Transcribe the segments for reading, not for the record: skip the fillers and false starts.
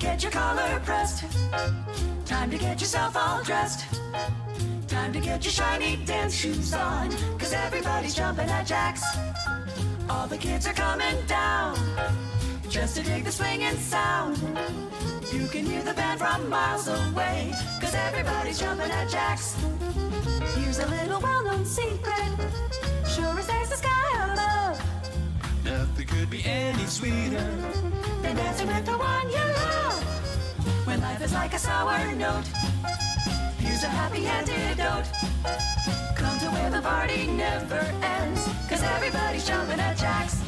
get your collar pressed. Time to get yourself all dressed. Time to get your shiny dance shoes on. Cause everybody's jumping at JAX. All the kids are coming down just to dig the swinging sound. You can hear the band from miles away. Cause everybody's jumping at JAX. Here's a little well-known secret. Sure as there's the sky above. Nothing could be any sweeter than dancing with the one you love. When life is like a sour note, here's a happy antidote. Come to where the party never ends. Cause everybody's jumping at JAX.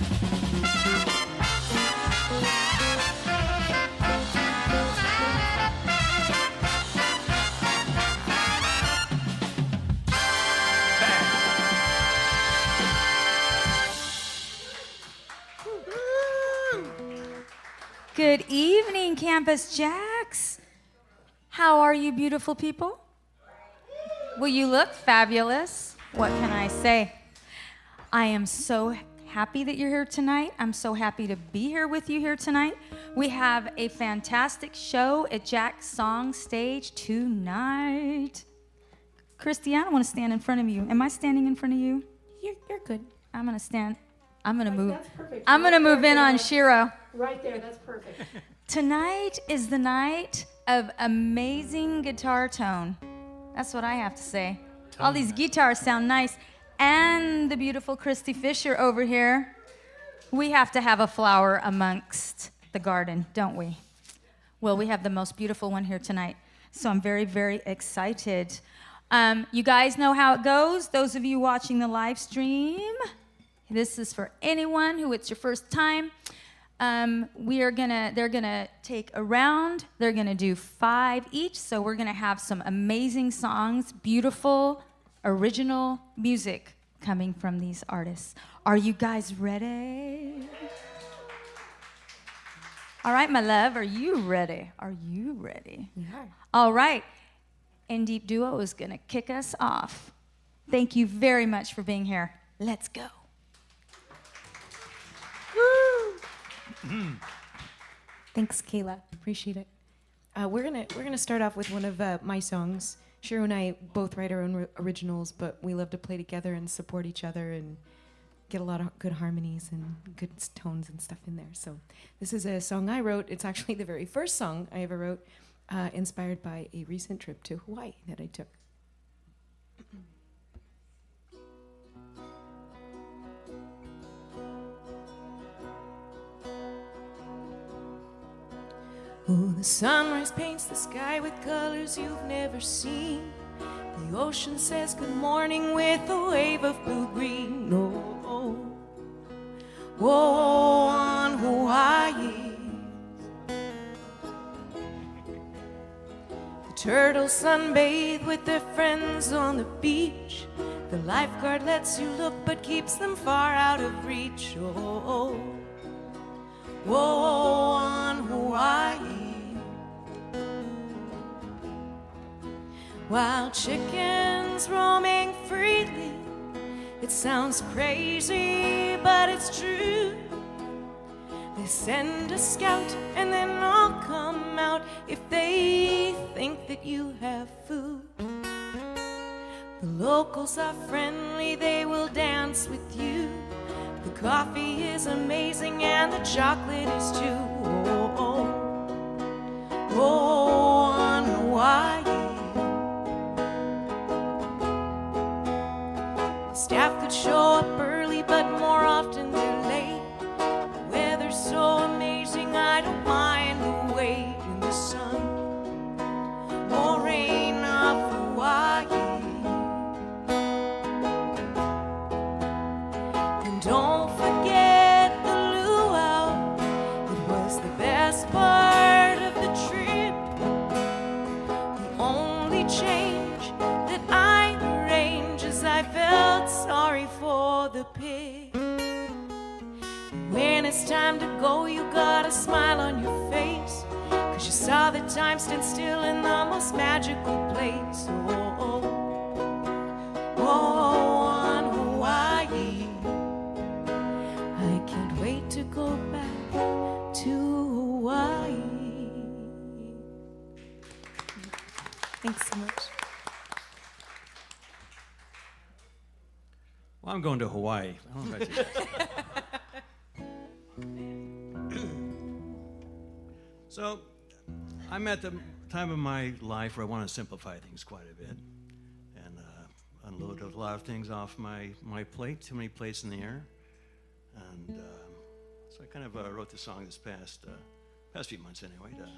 Good evening, Campus JAX. How are you, beautiful people? Well, you look fabulous. What can I say? I am so happy that you're here tonight. I'm so happy to be here with you here tonight. We have a fantastic show at JAX SongStage tonight. Christy, I don't want to stand in front of you. Am I standing in front of you? You're good. I'm going to stand. I'm going to move. That's perfect. I'm going to move in on Shiro. Right there, that's perfect. Tonight is the night of amazing guitar tone. That's what I have to say. All these guitars sound nice. And the beautiful Christy Fisher over here. We have to have a flower amongst the garden, don't we? Well, we have the most beautiful one here tonight. So I'm very, very excited. You guys know how it goes. Those of you watching the live stream, this is for anyone who it's your first time. They're gonna take a round. They're gonna do 5 each. So we're gonna have some amazing songs, beautiful, original music coming from these artists. Are you guys ready? All right, my love, are you ready? Are you ready? We are. All right, In Deep Duo is gonna kick us off. Thank you very much for being here. Let's go. Thanks, Kayla. Appreciate it. We're gonna start off with one of my songs. Shiro and I both write our own originals, but we love to play together and support each other and get a lot of good harmonies and good tones and stuff in there. So this is a song I wrote. It's actually the very first song I ever wrote, inspired by a recent trip to Hawaii that I took. Oh, the sunrise paints the sky with colors you've never seen. The ocean says good morning with a wave of blue-green. Oh, whoa, on Hawaii. The turtles sunbathe with their friends on the beach. The lifeguard lets you look but keeps them far out of reach. Oh, whoa, on Hawaii. Wild chickens roaming freely. It sounds crazy, but it's true. They send a scout and then all come out if they think that you have food. The locals are friendly, they will dance with you. The coffee is amazing and the chocolate is too. Oh, oh, oh, on Hawaii. Staff could show up early, but more often they're late. The weather's so amazing, I don't mind the wait in the sun or rain of Hawaii. And don't forget the luau. It was the best part of the trip. The only change that I arranged is I felt sorry for the pig. When it's time to go, you got a smile on your face, 'cause you saw the time stand still in the most magical place. Oh, oh, oh, on Hawaii. I can't wait to go back to Hawaii. Well, I'm going to Hawaii. I don't know if I should. So, I'm at the time of my life where I want to simplify things quite a bit and unload a lot of things off my plate, too many plates in the air. And so I kind of wrote this song this past few months anyway. I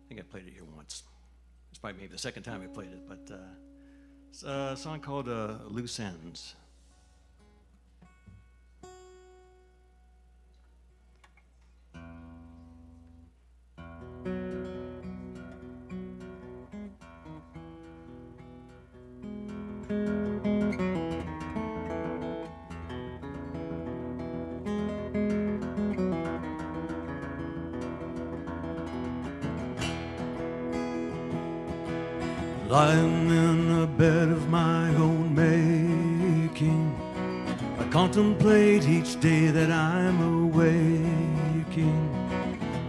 think I played it here once. It's probably maybe the second time I played it, but it's a song called Loose Ends. Lying in a bed of my own making, I contemplate each day that I'm awaking.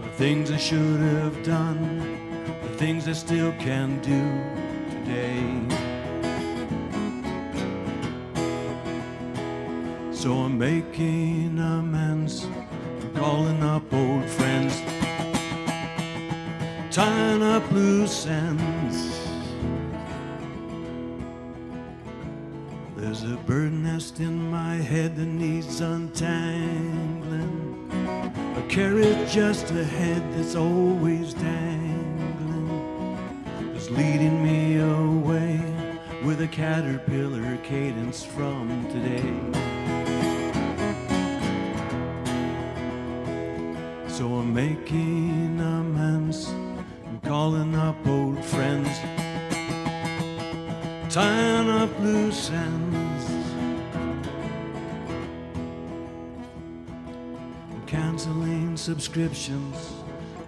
The things I should have done, the things I still can do today. So I'm making amends, calling up old friends, tying up loose ends. There's a bird nest in my head that needs untangling, a carrot just ahead that's always dangling, is leading me away with a caterpillar cadence from today. So I'm making amends, I'm calling up old friends, tying up loose ends. I'm canceling subscriptions,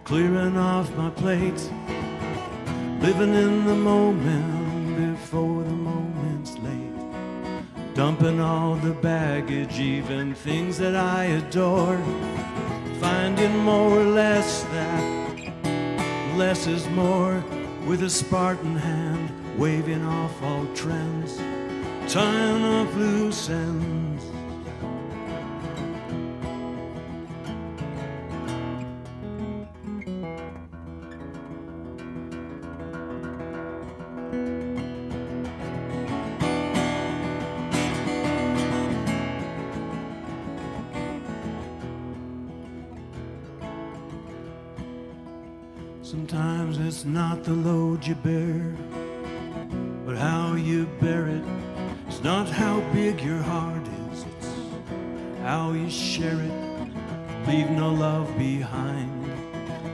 clearing off my plate, living in the moment before the moment's late, dumping all the baggage, even things that I adore, finding more or less that less is more, with a Spartan hand, waving off all trends, tying up loose ends. Sometimes it's not the load you bear, but how you bear it. It's not how big your heart is, it's how you share it. Leave no love behind,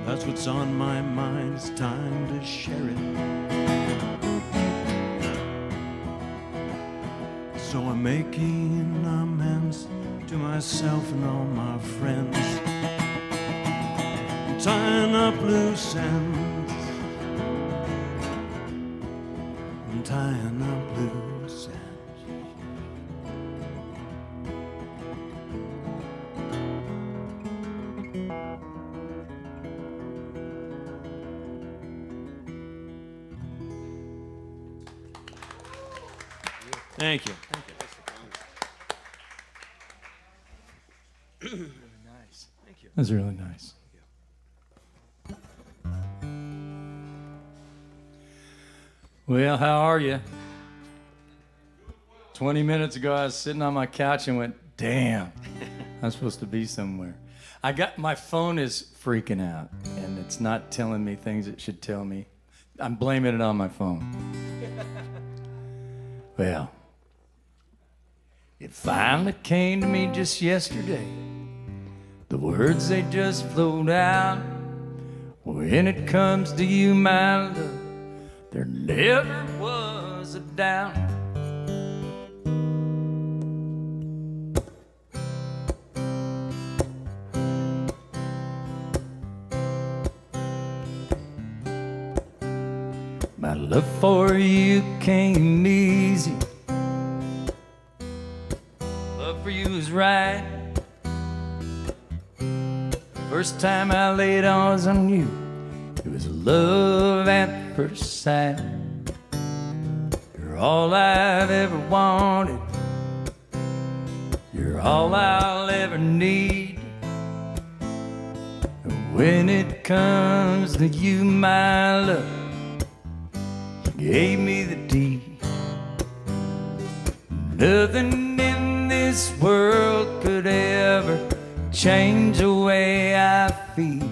that's what's on my mind. It's time to share it. So I'm making amends to myself and all my friends, tying up loose ends, I'm tying up loose ends. Thank you. Thank you. Really nice. Thank you. That's really nice. Well, how are you? 20 minutes ago, I was sitting on my couch and went, damn, I'm supposed to be somewhere. My phone is freaking out, and it's not telling me things it should tell me. I'm blaming it on my phone. Well, it finally came to me just yesterday. The words, they just flowed out. When it comes to you, my love, there never was a doubt. My love for you came easy. Love for you is right. First time I laid eyes on you, it was love at first sight. You're all I've ever wanted, You're all I'll ever need. When it comes to you, my love, you gave me the deed. Nothing in this world could ever change the way I feel.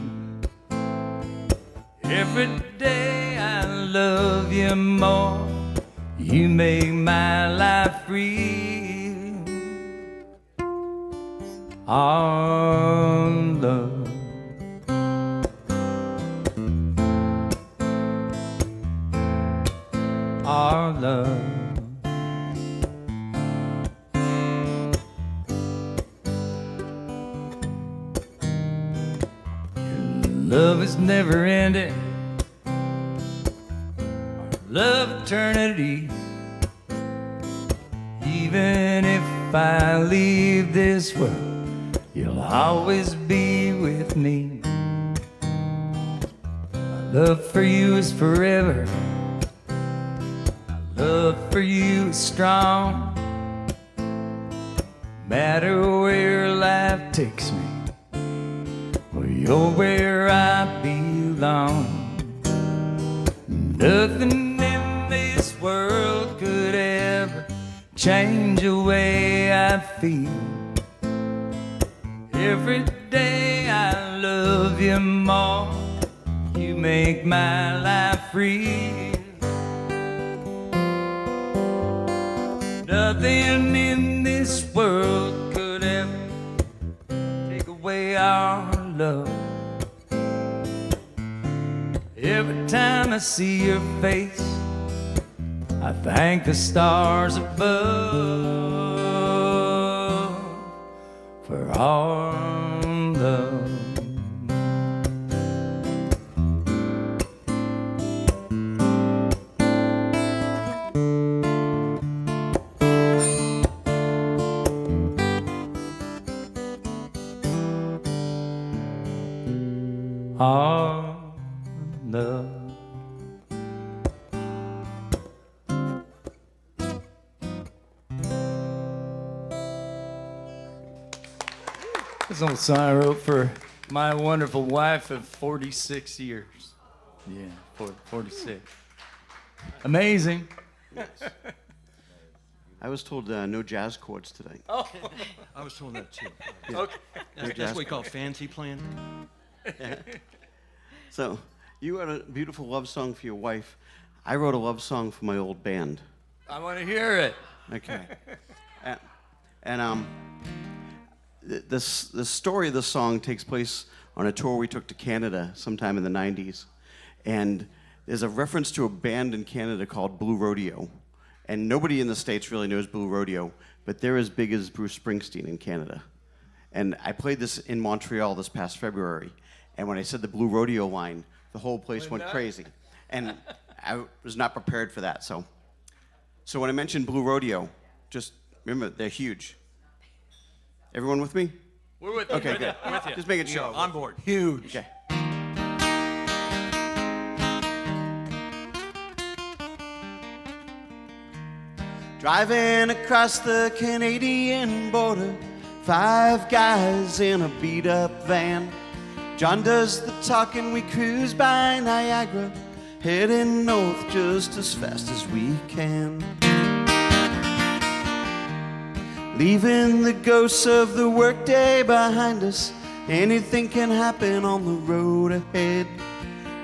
Every day I love you more. You make my life real. Our love, our love. Love is never ending. Our love eternity. Even if I leave this world, you'll always be with me. My love for you is forever. My love for you is strong. No matter where life takes me, well, you're where I belong. Nothing in this world could ever change the way I feel. Every day I love you more. You make my life real. Nothing in this world could ever take away our love. Every time I see your face, I thank the stars above for our love. Our love. This old song I wrote for my wonderful wife of 46 years. Yeah, 46. Amazing. I was told no jazz chords today. I was told that too. Okay. That's what we call fancy playing. So, you wrote a beautiful love song for your wife. I wrote a love song for my old band. I want to hear it. Okay. The story of the song takes place on a tour we took to Canada sometime in the 90s. And there's a reference to a band in Canada called Blue Rodeo. And nobody in the States really knows Blue Rodeo, but they're as big as Bruce Springsteen in Canada. And I played this in Montreal this past February. And when I said the Blue Rodeo line, the whole place went crazy. And I was not prepared for that. So when I mentioned Blue Rodeo, just remember, they're huge. Everyone with me? We're with you. Okay, good. With you. Just making sure. On board. Huge. Okay. Driving across the Canadian border, 5 guys in a beat-up van. John does the talking, we cruise by Niagara, heading north just as fast as we can. Leaving the ghosts of the workday behind us, anything can happen on the road ahead.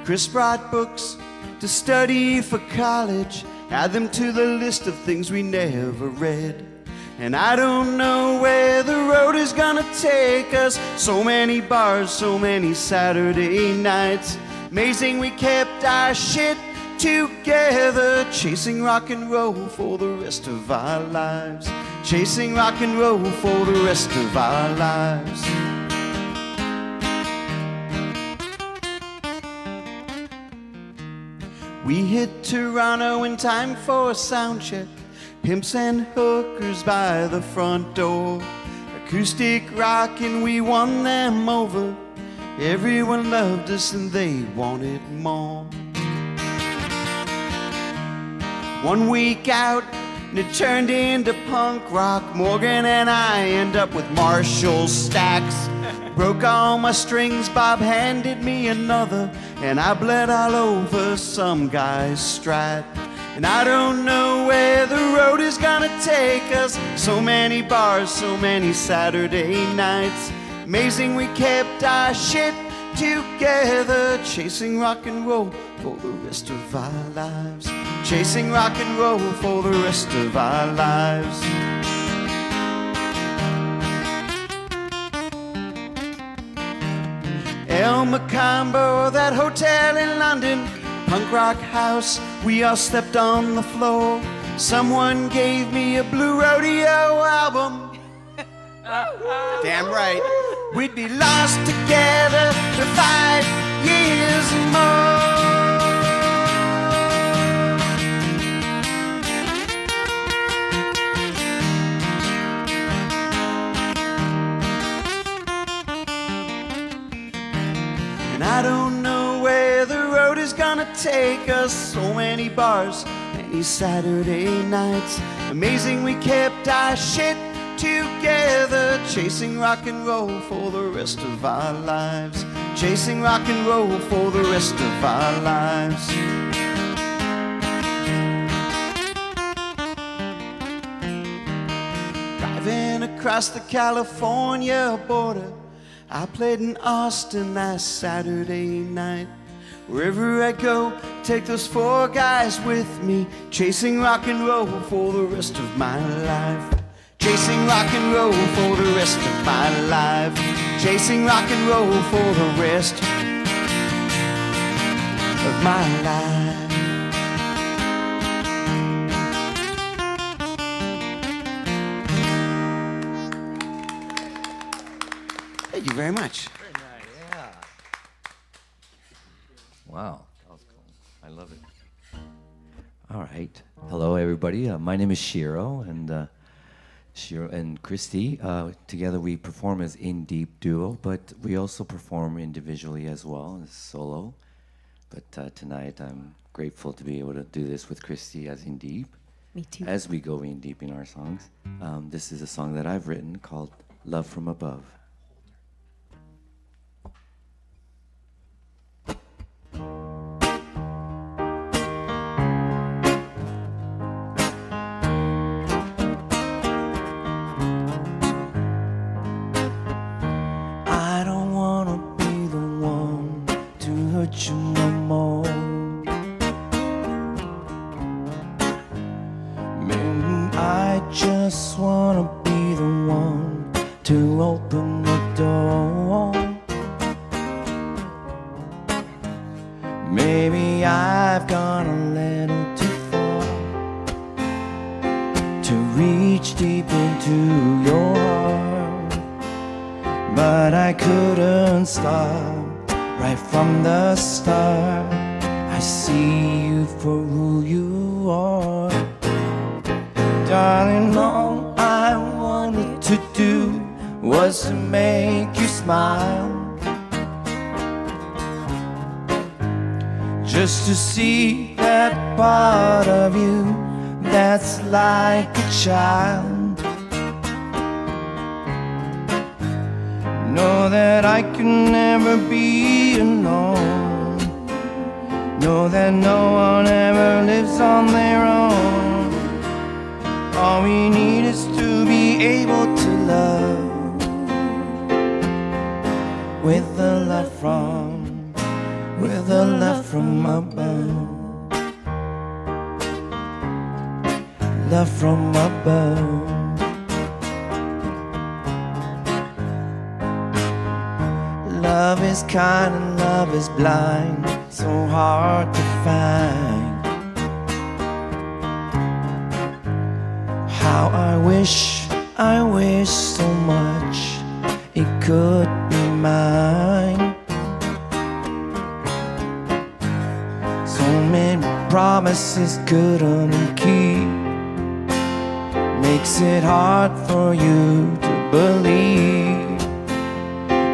Chris brought books to study for college, add them to the list of things we never read. And I don't know where the road is gonna take us. So many bars, so many Saturday nights. Amazing we kept our shit together, chasing rock and roll for the rest of our lives. Chasing rock and roll for the rest of our lives. We hit Toronto in time for a sound check. Pimps and hookers by the front door. Acoustic rock and we won them over. Everyone loved us and they wanted more. 1 week out, and it turned into punk rock. Morgan and I end up with Marshall stacks. Broke all my strings, Bob handed me another, and I bled all over some guy's Strat. And I don't know where the road is gonna take us. So many bars, so many Saturday nights. Amazing we kept our shit together, chasing rock and roll for the rest of our lives. Chasing rock and roll for the rest of our lives. El Macambo, that hotel in London, punk rock house, we all slept on the floor. Someone gave me a Blue Rodeo album. Damn right. We'd be lost together for 5 years more. And I don't know where the road is gonna take us. So many bars, many Saturday nights. Amazing we kept our shit together, chasing rock and roll for the rest of our lives. Chasing rock and roll for the rest of our lives. Driving across the California border, I played in Austin last Saturday night. Wherever I go, take those 4 guys with me, chasing rock and roll for the rest of my life. Chasing rock and roll for the rest of my life. Chasing rock and roll for the rest of my life. Thank you very much. Very nice. Yeah. Wow, that was cool. I love it. All right. Hello, everybody. My name is Shiro, and Shiro and Christy. Together we perform as In Deep duo, but we also perform individually as well as solo. But tonight I'm grateful to be able to do this with Christy as In Deep. Me too. As we go in deep in our songs. This is a song that I've written called Love From Above. You no more. Maybe I just wanna be the one to open the door. Maybe I've gone a little too far to reach deep into your heart, but I couldn't stop. Right from the start, I see you for who you are. Darling, all I wanted to do was to make you smile, just to see that part of you that's like a child. Know that I can never be alone. Know that no one ever lives on their own. All we need is to be able to love with the love from above. Love from above. Love is kind and love is blind, so hard to find. How I wish so much it could be mine. So many promises couldn't keep, makes it hard for you to believe.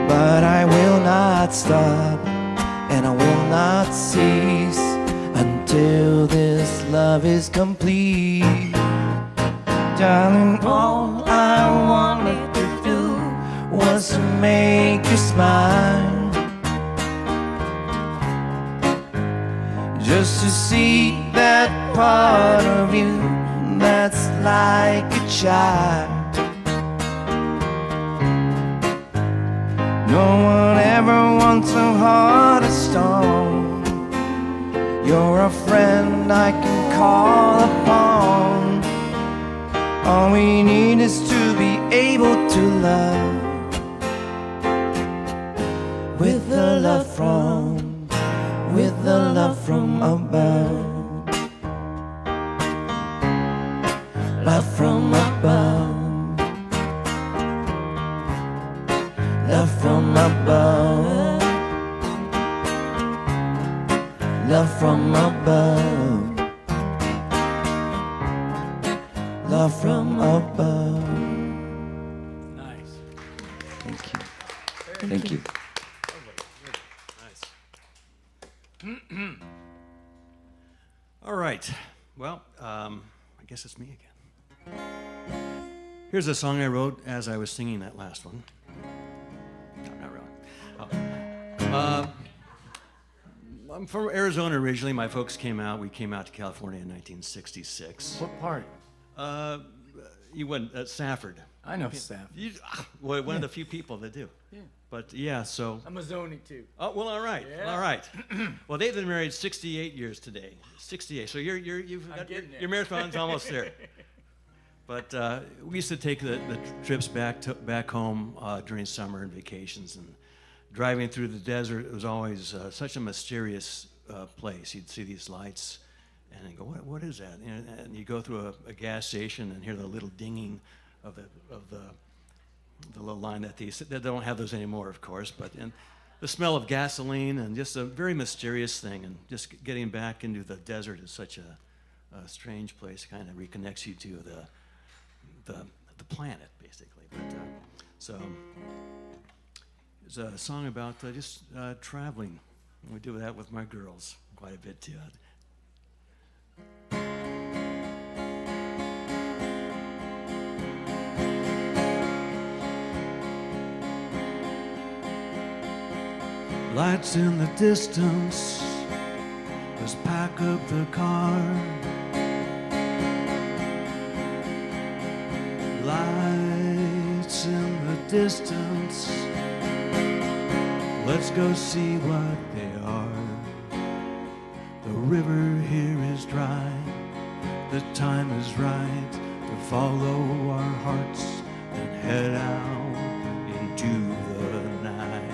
But I will not stop, and I will not cease until this love is complete. Darling, all I wanted to do was to make you smile. Just to see that part of you that's like a child. No one ever wants a heart of stone. You're a friend I can call upon. All we need is to be able to love with the love from above. Love from above. Love from above. Love from above. Love from above. Nice. Thank you. Thank you. All right. Well, I guess it's me again. Here's a song I wrote as I was singing that last one. No, not really. I'm from Arizona originally. My folks came out. We came out to California in 1966. What part? You went at Safford. I know Staff. Well, one of the few people that do. Yeah. But yeah, so. I'm a zonie too. Oh well, all right, Yeah. all right. Well, they've been married 68 years today. 68. So you've got your marathon's almost there. But we used to take the trips back home during summer and vacations, and driving through the desert. It was always such a mysterious place. You'd see these lights, and you go, "What is that?" And you go through a gas station and hear the little dinging of the little line that they don't have those anymore, of course. But and the smell of gasoline and just a very mysterious thing. And just getting back into the desert is such a strange place. Kind of reconnects you to the planet, basically. But so it's a song about just traveling. We do that with my girls quite a bit too. Lights in the distance, let's pack up the car. Lights in the distance, let's go see what they are. The river here is dry, the time is right to follow our hearts and head out into the night.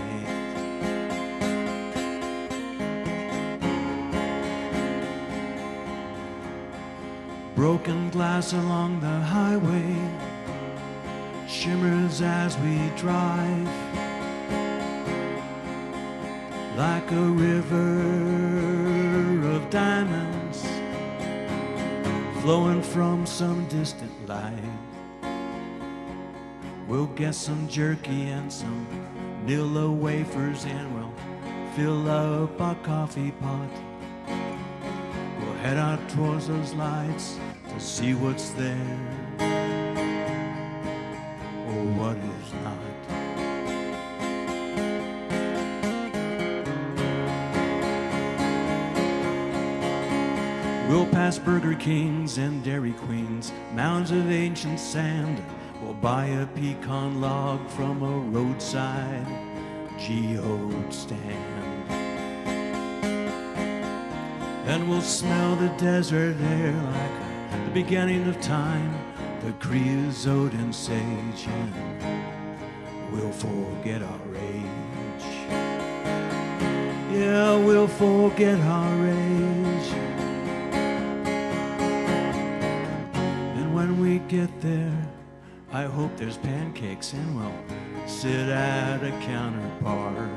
Broken glass along the highway shimmers as we drive, like a river of diamonds flowing from some distant light. We'll get some jerky and some Nilla wafers, and we'll fill up our coffee pot. We'll head out towards those lights to see what's there or what is not. We'll pass Burger Kings and Dairy Queens, mounds of ancient sand. We'll buy a pecan log from a roadside geode stand. And we'll smell the desert air like the beginning of time, the creosote and sage, and we'll forget our age. Yeah, we'll forget our age. And when we get there, I hope there's pancakes and we'll sit at a counter bar.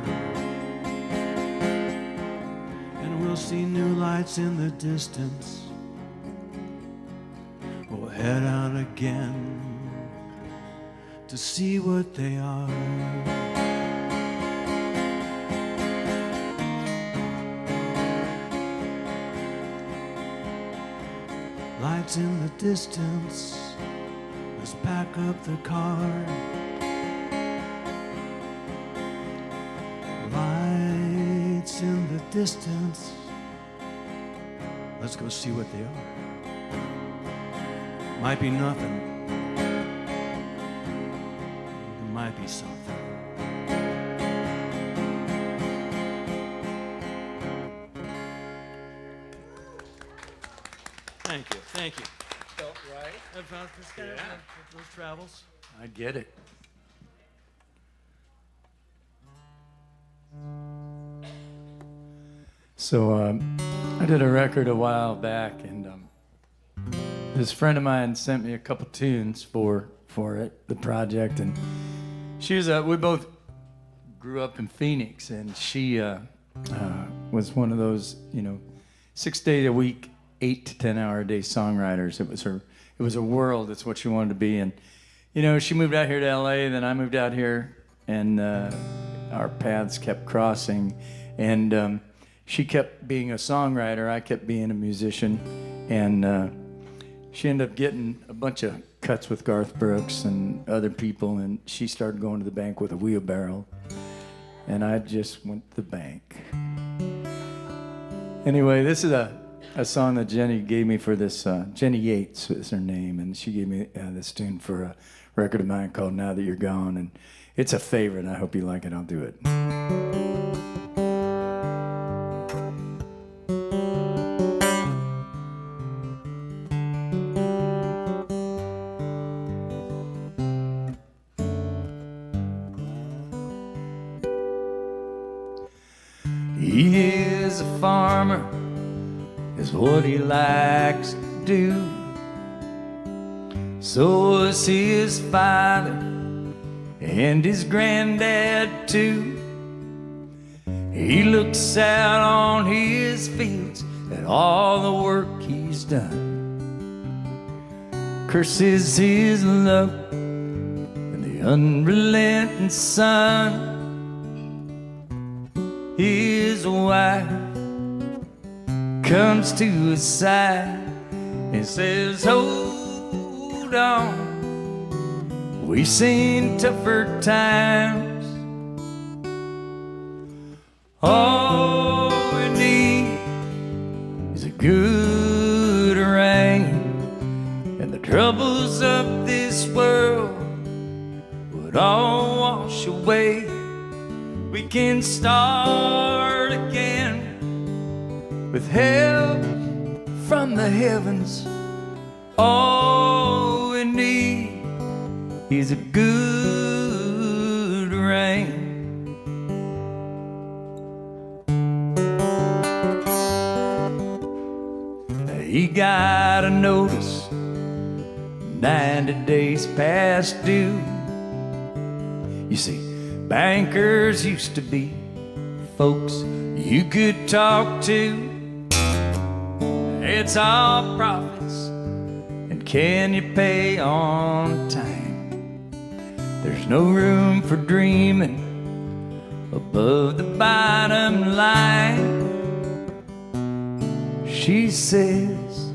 And we'll see new lights in the distance. We'll head out again to see what they are. Lights in the distance, Let's pack up the car. Lights in the distance. Let's go see what they are. Might be nothing. It might be something. Thank you, thank you. Felt right. I found this guy, those travels. I get it. So I did a record a while back, and this friend of mine sent me a couple tunes for it, the project, and she was we both grew up in Phoenix, and she was one of those 6 days a week, 8 to 10 hour a day songwriters. It was a world. It's what she wanted to be, and she moved out here to LA, then I moved out here, and our paths kept crossing, and she kept being a songwriter, I kept being a musician, and she ended up getting a bunch of cuts with Garth Brooks and other people, and she started going to the bank with a wheelbarrow, and I just went to the bank. Anyway, this is a song that Jenny gave me for this, Jenny Yates is her name, and she gave me this tune for a record of mine called Now That You're Gone, and it's a favorite. I hope you like it. I'll do it. He is a farmer, is what he likes to do. So is his father and his granddad too. He looks out on his fields at all the work he's done, curses his luck and the unrelenting sun. His wife comes to his side and says, hold on, we've seen tougher times. All we need is a good rain, and the troubles of this world would all wash away. We can start again with help from the heavens. All we need is a good rain. He got a notice 90 days past due. You see, bankers used to be folks you could talk to. It's all profits, and can you pay on time? There's no room for dreaming above the bottom line. She says,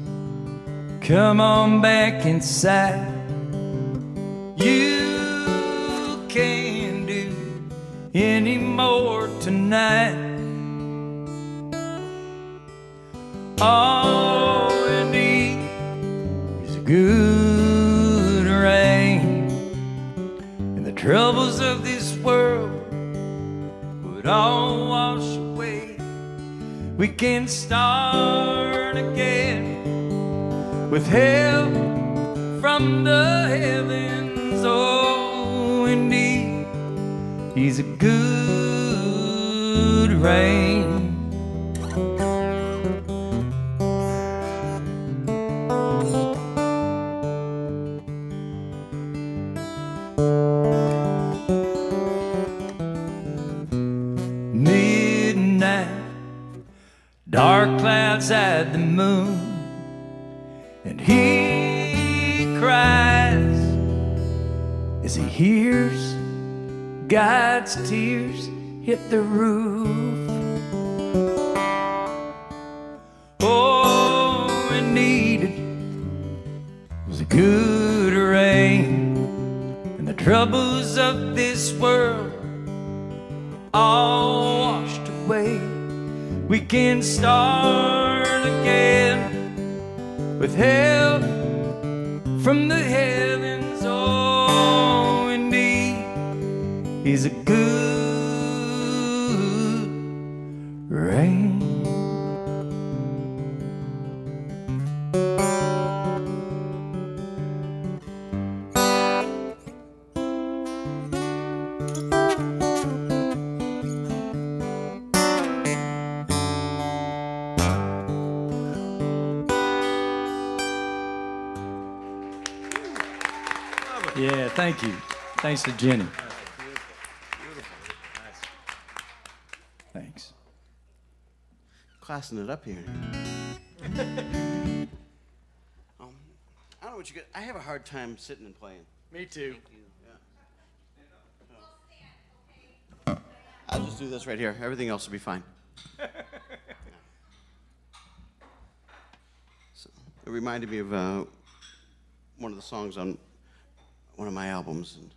come on back inside. You can't do any more tonight. All we need is a good rain, and the troubles of this world would all wash away. We can start again with help from the heavens. All we need is a good rain. Dark clouds hide the moon, and he cries as he hears God's tears hit the roof. All we needed was a good rain, and the troubles of this world all washed away. We can start again with help from the heavens. Oh, indeed, He's a good rain. Yeah, thank you. Thanks to Jenny. Thanks. Classing it up here. I don't know what you get. I have a hard time sitting and playing. Me too. Yeah. I'll just do this right here. Everything else will be fine. So, it reminded me of one of the songs on one of my albums. And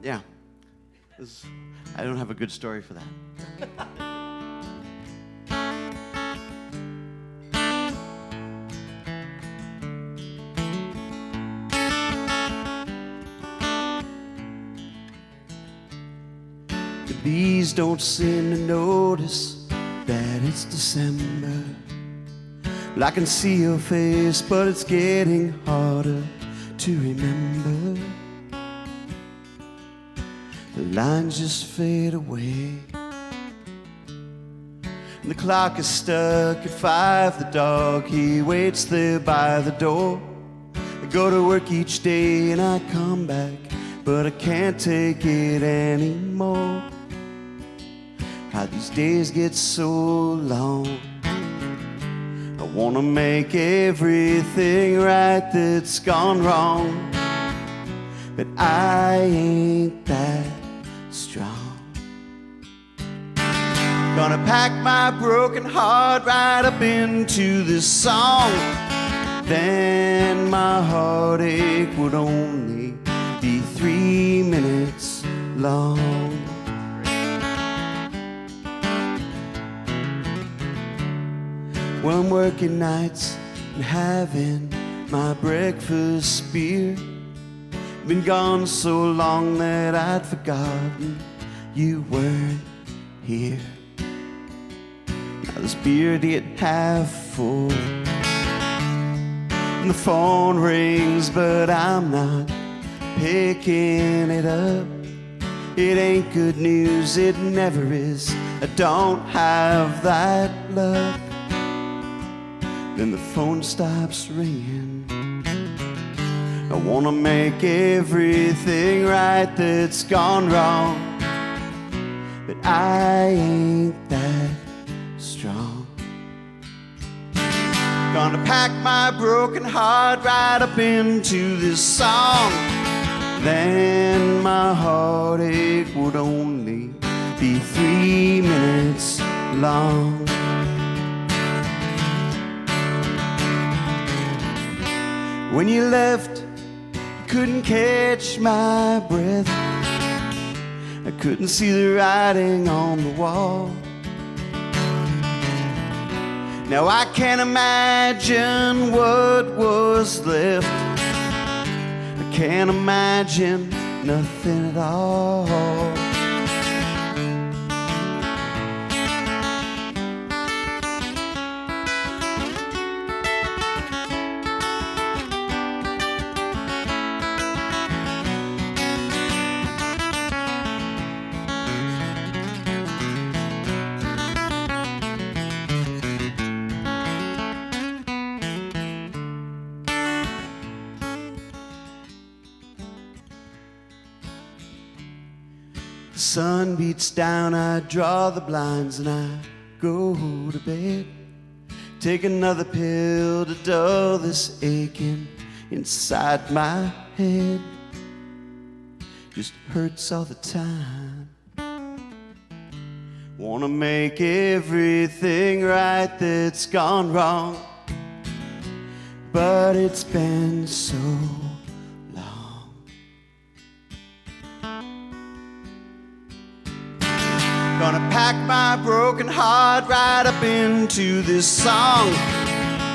yeah. I don't have a good story for that. The bees don't seem to notice that it's December. Well, I can see your face, but it's getting harder to remember. The lines just fade away, and the clock is stuck at 5. The dog, he waits there by the door. I go to work each day and I come back, but I can't take it anymore. How these days get so long. I wanna make everything right that's gone wrong, but I ain't that strong. Gonna pack my broken heart right up into this song. Then my heartache would only be 3 minutes long. Well, I'm working nights and having my breakfast beer. Been gone so long that I'd forgotten you weren't here. Now this beer didn't half full, and the phone rings, but I'm not picking it up. It ain't good news, it never is. I don't have that luck. Then the phone stops ringing. I wanna make everything right that's gone wrong, but I ain't that strong. Gonna pack my broken heart right up into this song. Then my heartache would only be 3 minutes long. When you left, I couldn't catch my breath. I couldn't see the writing on the wall. Now I can't imagine what was left. I can't imagine nothing at all. The sun beats down, I draw the blinds and I go to bed. Take another pill to dull this aching inside my head. Just hurts all the time. Wanna make everything right that's gone wrong, but it's been so long. Gonna pack my broken heart right up into this song.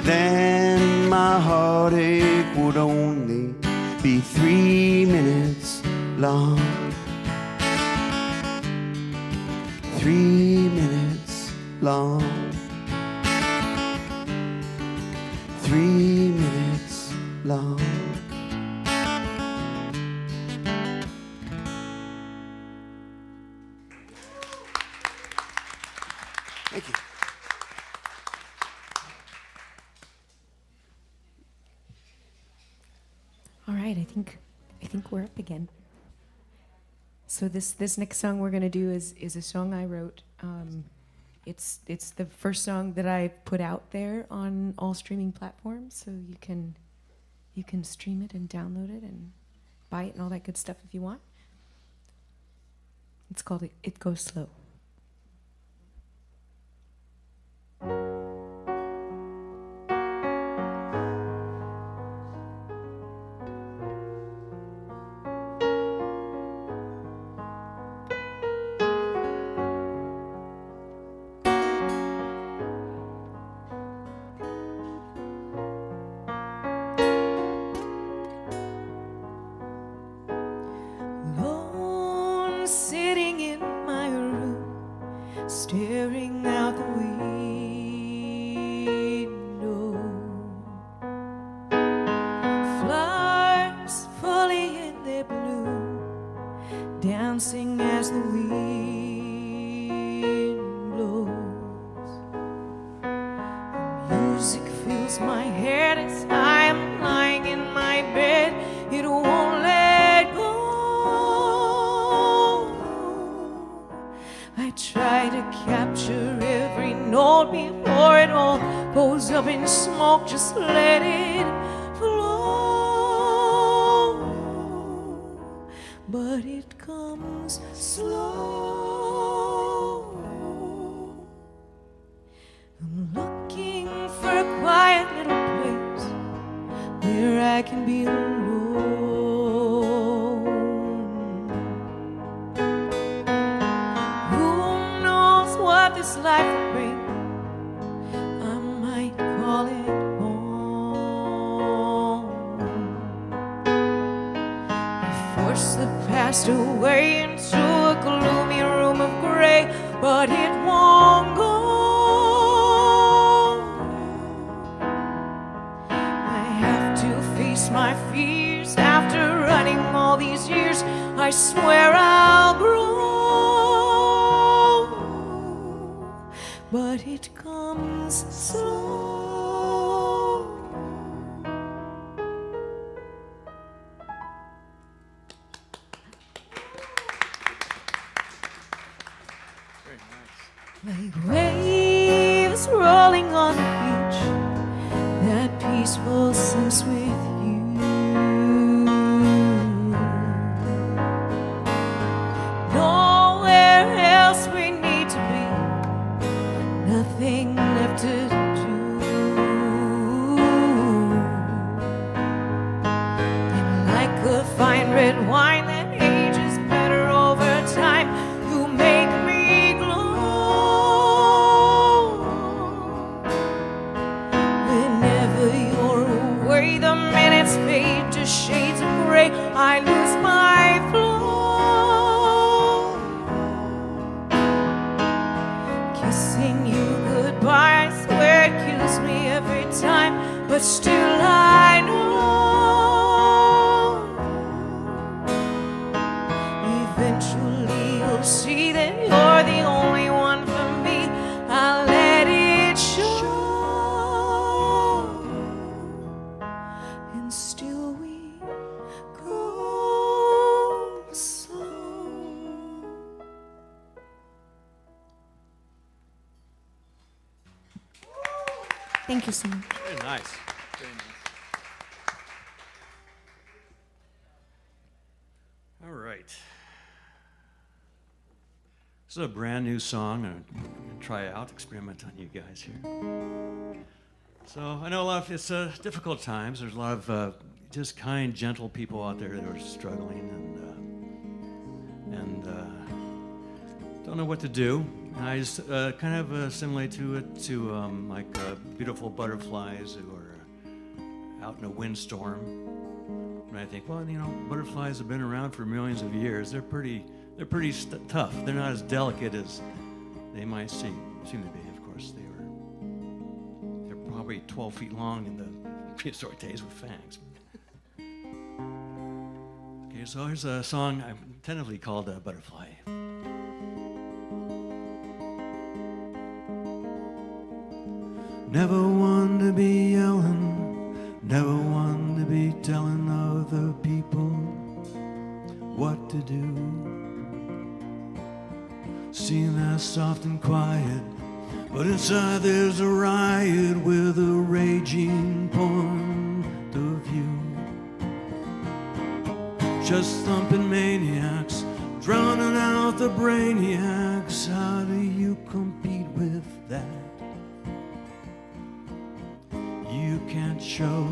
Then my heartache would only be 3 minutes long. 3 minutes long. 3 minutes long. Thank you. All right, I think we're up again. So this next song we're gonna do is a song I wrote. It's the first song that I put out there on all streaming platforms, so you can stream it and download it and buy it and all that good stuff if you want. It's called It Goes Slow. Alone, sitting in my room, staring out the window. Flowers fully in their bloom, dancing as the wind blows. The music fills my head as I am lying in my bed. It won't let go. I try to capture every note before it all goes up in smoke. Just let it flow. But it comes slow. I'm looking for a quiet little place where I can be alone. Who knows what this life will bring? I might call it home. I force the past away into a gloomy room of gray, but it won't go. I have to face my fears after running all these years. I swear I'll grow, but it comes slow. Like waves rolling on the beach, that peaceful sense with you. Nowhere else we need to be, nothing left to do. And like a fine red wine that ages better over time, you make me glow. Whenever you're away, the minutes fade to shades of gray. I lose my flow. Kissing you goodbye, I swear it kills me every time, but still I know. Eventually you'll see that you're the only one for me. I'll let it show. And still we go slow. Thank you so much. Very nice. Very nice. All right. This is a brand new song. I'm going to try out, experiment on you guys here. So I know it's difficult times. There's a lot of just kind, gentle people out there that are struggling and don't know what to do. And I just kind of assimilate to it to like beautiful butterflies who are out in a windstorm. And I think, well, you know, butterflies have been around for millions of years. They're pretty tough. They're not as delicate as they might seem to be. Of course, they're probably 12 feet long in the prehistoric days with fangs. Okay, so here's a song I've tentatively called Butterfly. Never one to be yelling, never one to be telling other people what to do. Seeing that soft and quiet, but inside there's a riot with a raging point of view. Just thumping maniacs, drowning out the brainiacs. How do you compete with that? You can't show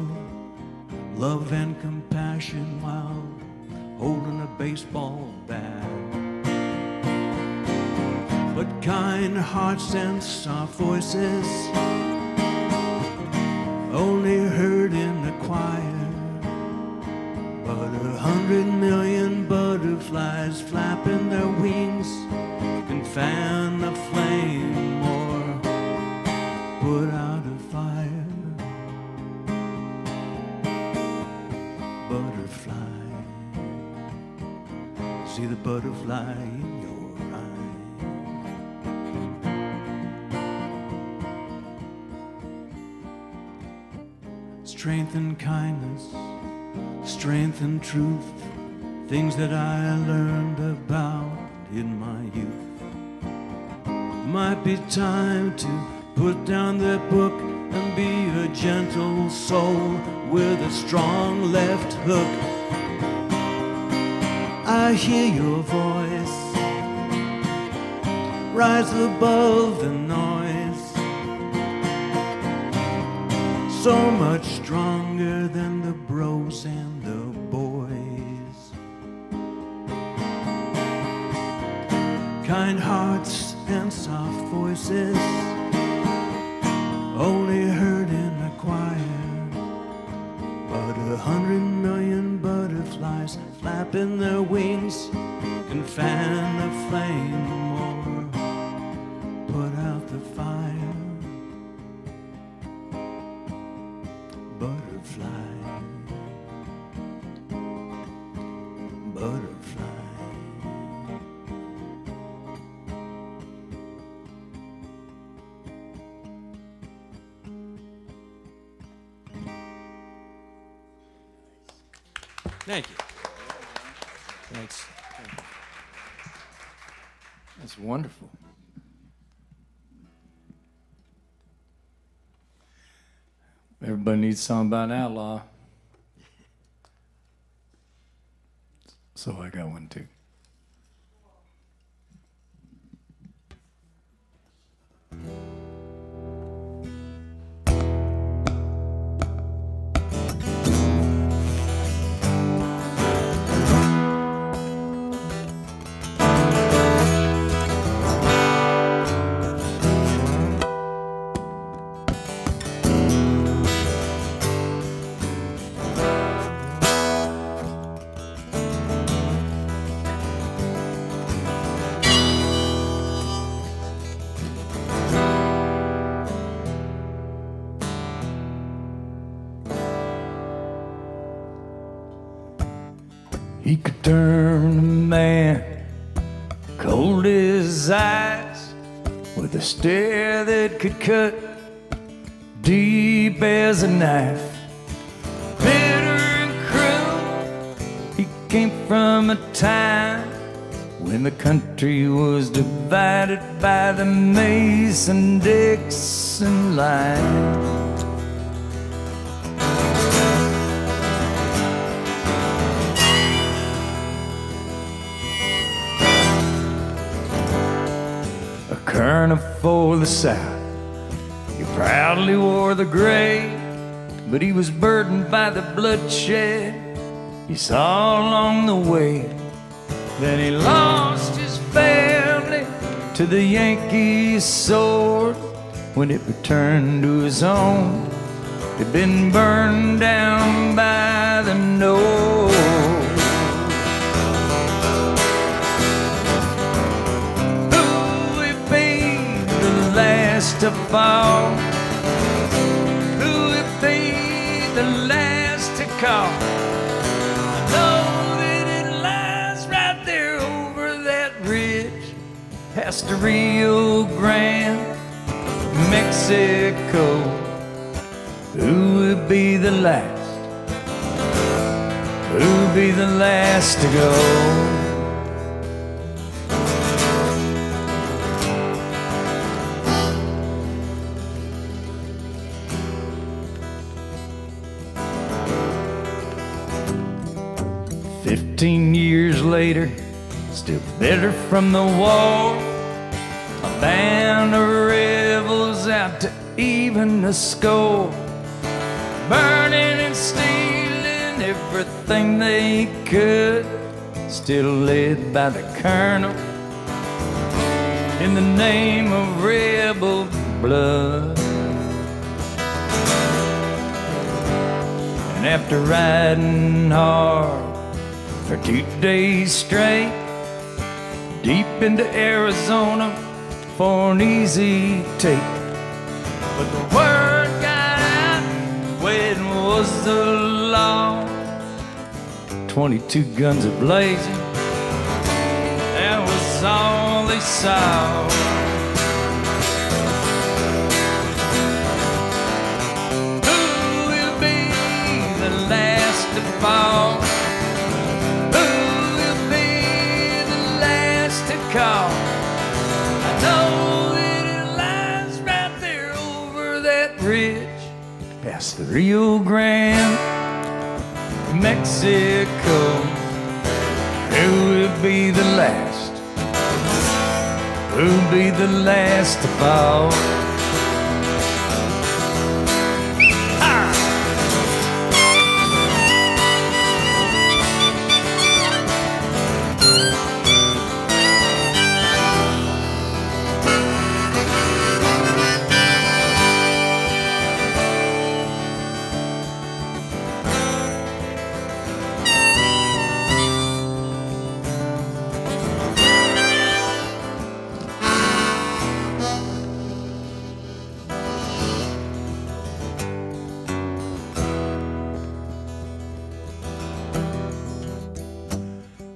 love and compassion while holding a baseball bat. But kind hearts and soft voices only heard in the choir. But 100 million butterflies flapping their wings can fan a flame or put out a fire. Butterfly, see the butterfly in your eye. Strength and kindness, strength and truth, things that I learned about in my youth. Might be time to put down that book and be a gentle soul with a strong left hook. I hear your voice rise above the noise, so much stronger than the bros and the boys. Kind hearts and soft voices only heard in a choir. But 100 million butterflies flapping their wings can fan a flame or put out the fire. Butterfly, butterfly. Thank you. Thanks. That's wonderful. Everybody needs a song about an outlaw. So I got one too. He could turn a man cold as ice with a stare that could cut deep as a knife. Bitter and cruel, he came from a time when the country was divided by the Mason-Dixon line. Colonel for the South, you're proud proudly wore the gray, but he was burdened by the bloodshed he saw along the way. Then he lost his family to the Yankee sword. When it returned to his home, it'd been burned down by the North. Who will be the last to fall? Who will be the last to call? I know that it lies right there over that ridge past the Rio Grande, Mexico. Who will be the last? Who will be the last to go? 15 years later, still bitter from the war, a band of rebels out to even the score, burning and stealing everything they could, still led by the colonel in the name of rebel blood. And after riding hard for 2 days straight, deep into Arizona for an easy take, but the word got out, wedding was the law. 22 guns a-blazing, that was all they saw. Who will be the last to fall? Who will be the last to call? I know that it lies right there over that ridge past the Rio Grande, Mexico. Who will be the last? Who'll be the last to fall?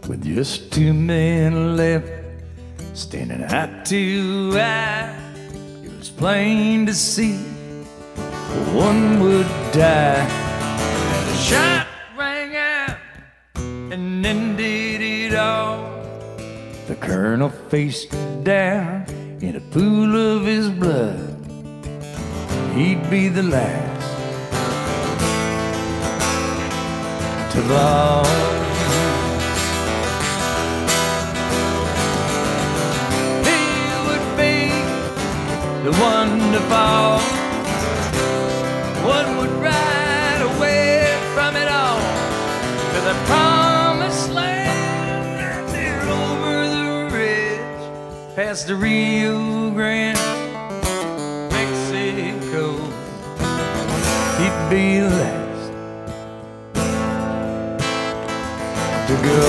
With just 2 men left, standing eye to eye, it was plain to see one would die. And a shot rang out and ended it all. The colonel faced down in a pool of his blood. He'd be the last to fall. The one to fall, one would ride away from it all to the promised land right there over the ridge past the Rio Grande, Mexico. He'd be the last to go.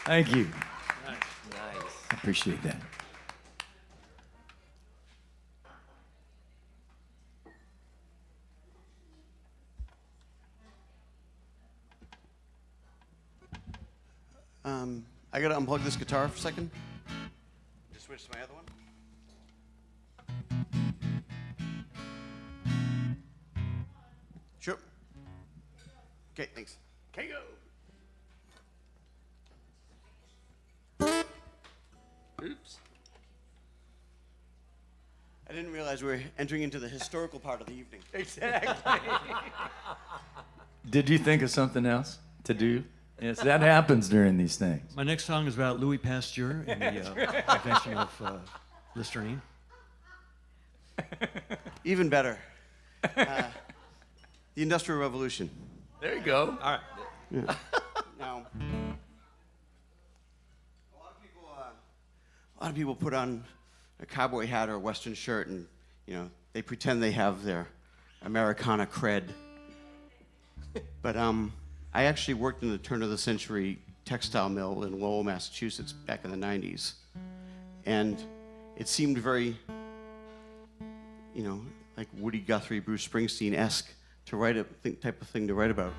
Thank you. Nice. I appreciate that. I gotta unplug this guitar for a second. Just switch to my other one. Okay, thanks. Okay, go. Oops. I didn't realize we were entering into the historical part of the evening. Did you think of something else to do? Yes, that happens during these things. My next song is about Louis Pasteur and the invention of Listerine. Even better. The Industrial Revolution. There you go. All right. Now, a lot of people put on a cowboy hat or a Western shirt, and they pretend they have their Americana cred. But I actually worked in the turn of the century textile mill in Lowell, Massachusetts, back in the 90s, and it seemed very, like Woody Guthrie, Bruce Springsteen-esque to write type of thing to write about.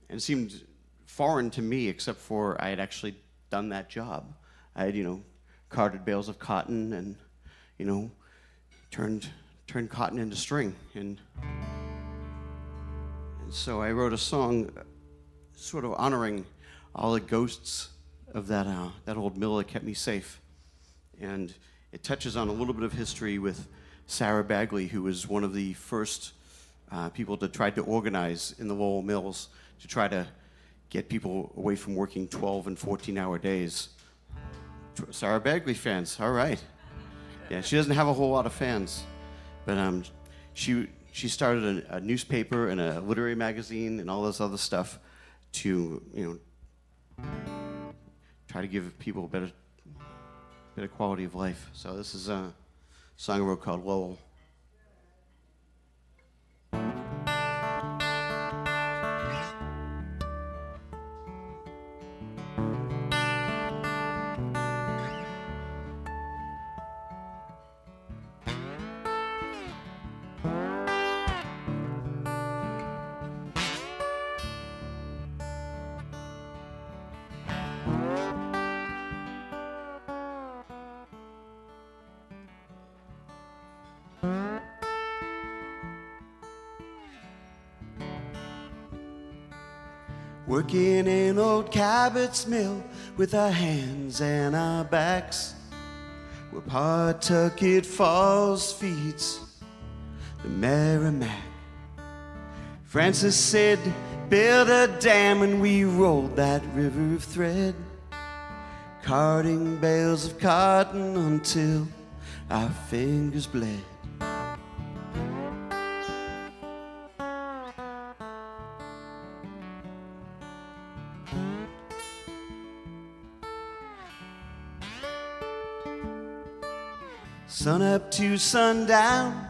And it seemed foreign to me, except for I had actually done that job. I had, carted bales of cotton and, turned cotton into string. And so I wrote a song sort of honoring all the ghosts of that old mill that kept me safe. And it touches on a little bit of history with Sarah Bagley, who was one of the first people to try to organize in the Lowell mills to try to get people away from working 12 and 14-hour days. Sarah Bagley fans, all right. Yeah, she doesn't have a whole lot of fans, but she started a newspaper and a literary magazine and all this other stuff to try to give people a better quality of life. So this is a song I wrote called Lowell. Working in old Cabot's mill with our hands and our backs, where Pawtucket Falls feeds the Merrimack. Francis said, build a dam, and we rolled that river of thread, carting bales of cotton until our fingers bled. Sun up to sundown,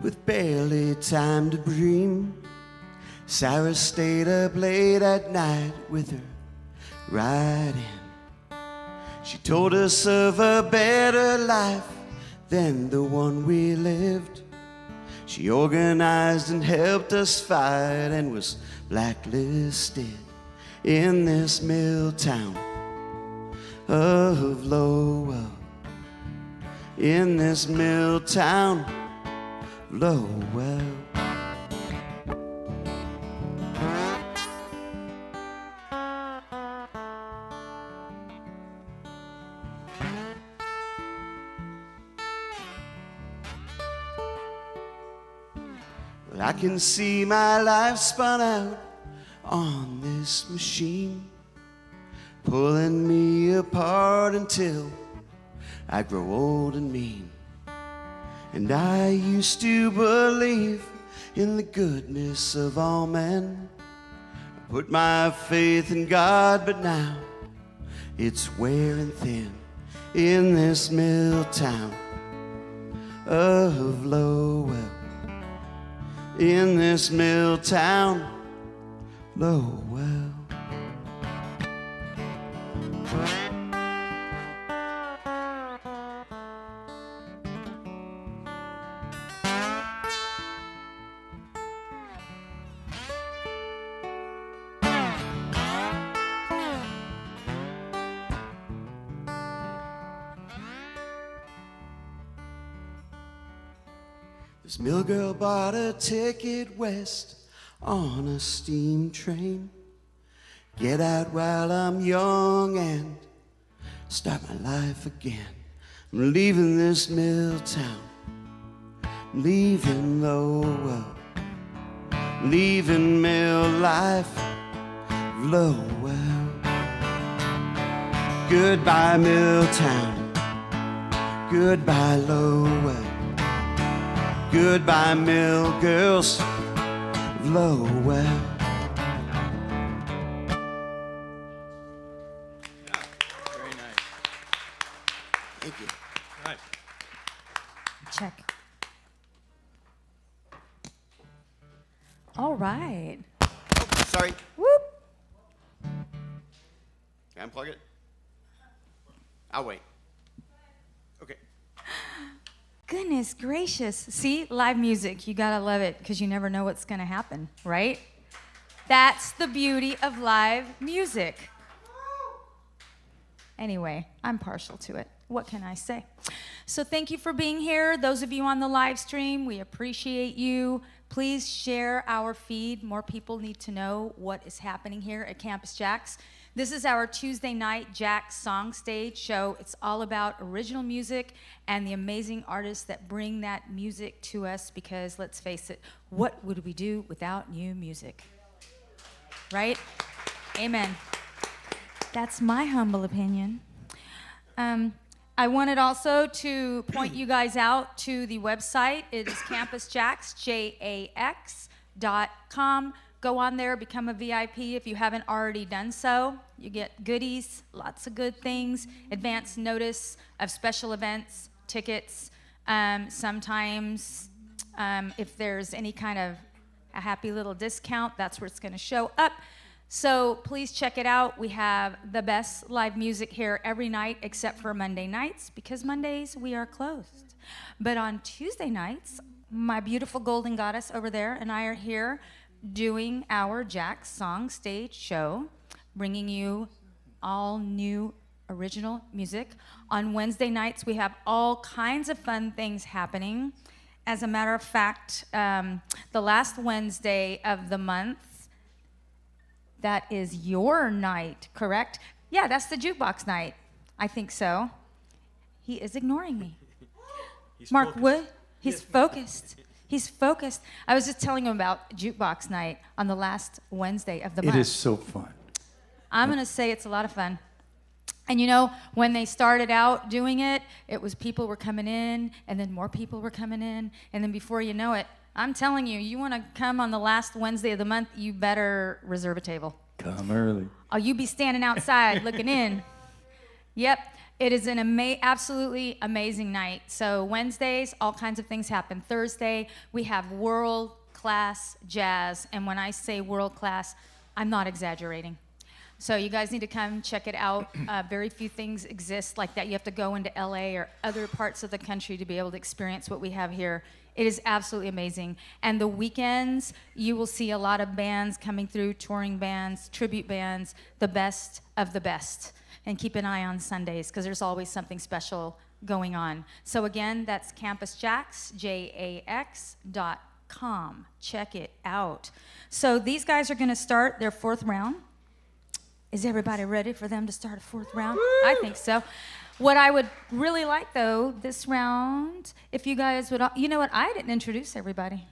with barely time to dream, Sarah stayed up late at night with her writing. She told us of a better life than the one we lived. She organized and helped us fight and was blacklisted in this mill town of Lowell. In this mill town, Lowell. Well, I can see my life spun out on this machine, pulling me apart until I grow old and mean. And I used to believe in the goodness of all men. I put my faith in God, but now it's wearing thin in this mill town of Lowell. In this mill town, Lowell. This mill girl bought a ticket west on a steam train. Get out while I'm young and start my life again. I'm leaving this mill town, I'm leaving the world, leaving mill life, Lowell. Goodbye, mill town, goodbye, Lowell. Goodbye, mill girls of Lowell. Very nice. Thank you. All right. Check. All right. Sorry. Whoop. Can I unplug it? I'll wait. Okay. Goodness gracious. See, live music, you gotta love it because you never know what's gonna happen, right? That's the beauty of live music. Anyway, I'm partial to it. What can I say? So thank you for being here. Those of you on the live stream, we appreciate you. Please share our feed. More people need to know what is happening here at Campus JAX. This is our Tuesday night JAX SongStage show. It's all about original music and the amazing artists that bring that music to us because, let's face it, what would we do without new music? Right? Amen. That's my humble opinion. I wanted also to point you guys out to the website. It is CampusJax, JAX.com. Go on there, become a VIP if you haven't already done so. You get goodies, lots of good things, advance notice of special events, tickets. Sometimes if there's any kind of a happy little discount, that's where it's gonna show up. So please check it out. We have the best live music here every night except for Monday nights because Mondays we are closed. But on Tuesday nights, my beautiful golden goddess over there and I are here doing our JAX SongStage show, bringing you all new original music. On Wednesday nights, we have all kinds of fun things happening. As a matter of fact, the last Wednesday of the month, that is your night, correct? Yeah, that's the jukebox night. I think so. He is ignoring me. Mark focused. Wood, he's focused. He's focused. I was just telling him about jukebox night on the last Wednesday of the month. It is so fun. I'm gonna say it's a lot of fun. And you know, when they started out doing it, it was people were coming in, and then more people were coming in, and then before you know it, I'm telling you, you wanna come on the last Wednesday of the month, you better reserve a table. Come early. Oh, you be standing outside looking in. Yep, it is an absolutely amazing night. So Wednesdays, all kinds of things happen. Thursday, we have world-class jazz, and when I say world-class, I'm not exaggerating. So you guys need to come check it out. Very few things exist like that. You have to go into LA or other parts of the country to be able to experience what we have here. It is absolutely amazing. And the weekends, you will see a lot of bands coming through, touring bands, tribute bands, the best of the best. And keep an eye on Sundays, because there's always something special going on. So again, that's CampusJax, JAX.com. Check it out. So these guys are gonna start their fourth round. Is everybody ready for them to start a fourth round? Woo! I think so. What I would really like, though, this round, if you guys would, you know what, I didn't introduce everybody.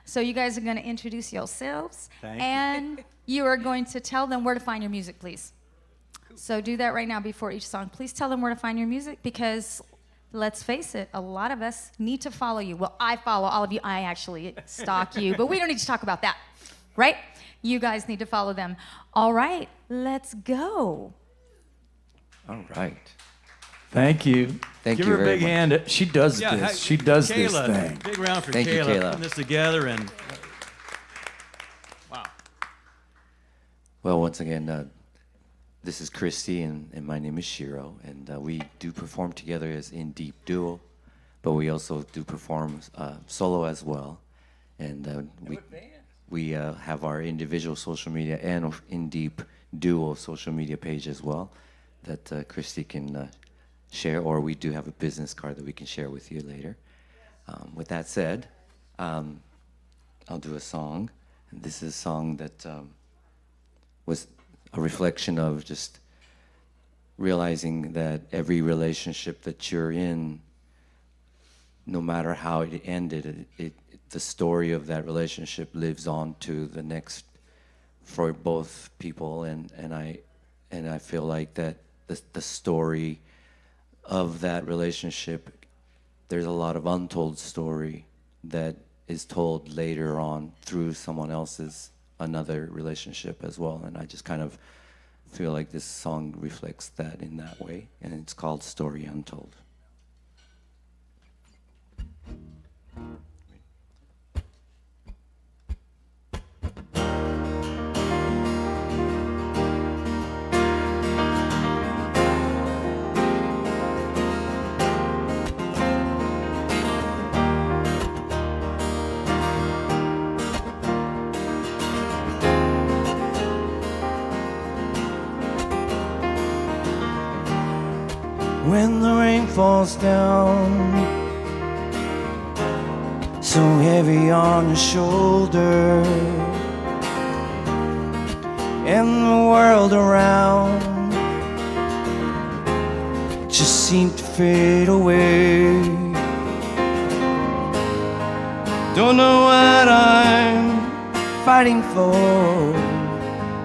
So you guys are gonna introduce yourselves, and you are going to tell them where to find your music, please. So do that right now before each song. Please tell them where to find your music, because let's face it, a lot of us need to follow you. Well, I follow all of you. I actually stalk you, but we don't need to talk about that, right? You guys need to follow them. All right, let's go. All right. Thank you. Thank Give you her a very big much. hand. She does Yeah, this. She does KAYLA, this thing. Big round for Thank you, KAYLA, KAYLA. putting this together and wow. Well, once again, this is Christy, and my name is Shiro, and we do perform together as In Deep Duo, but we also do perform solo as well. And we have our individual social media and In Deep Duo social media page as well that Christy can share, or we do have a business card that we can share with you later. With that said, I'll do a song. This is a song that was a reflection of just realizing that every relationship that you're in, no matter how it ended, the story of that relationship lives on to the next for both people, and I feel like that the story of that relationship, there's a lot of untold story that is told later on through someone else's another relationship as well, and I just kind of feel like this song reflects that in that way, and it's called Story Untold. When the rain falls down so heavy on your shoulder, and the world around just seemed to fade away. Don't know what I'm fighting for,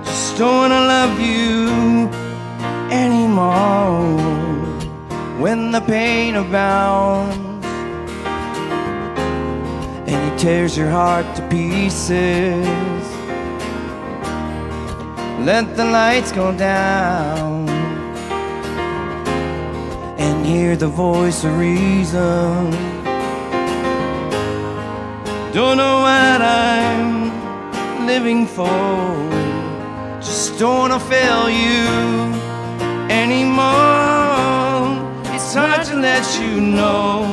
just don't wanna love you anymore. When the pain abounds and it tears your heart to pieces, let the lights go down and hear the voice of reason. Don't know what I'm living for, just don't wanna fail you anymore. It's hard to let you know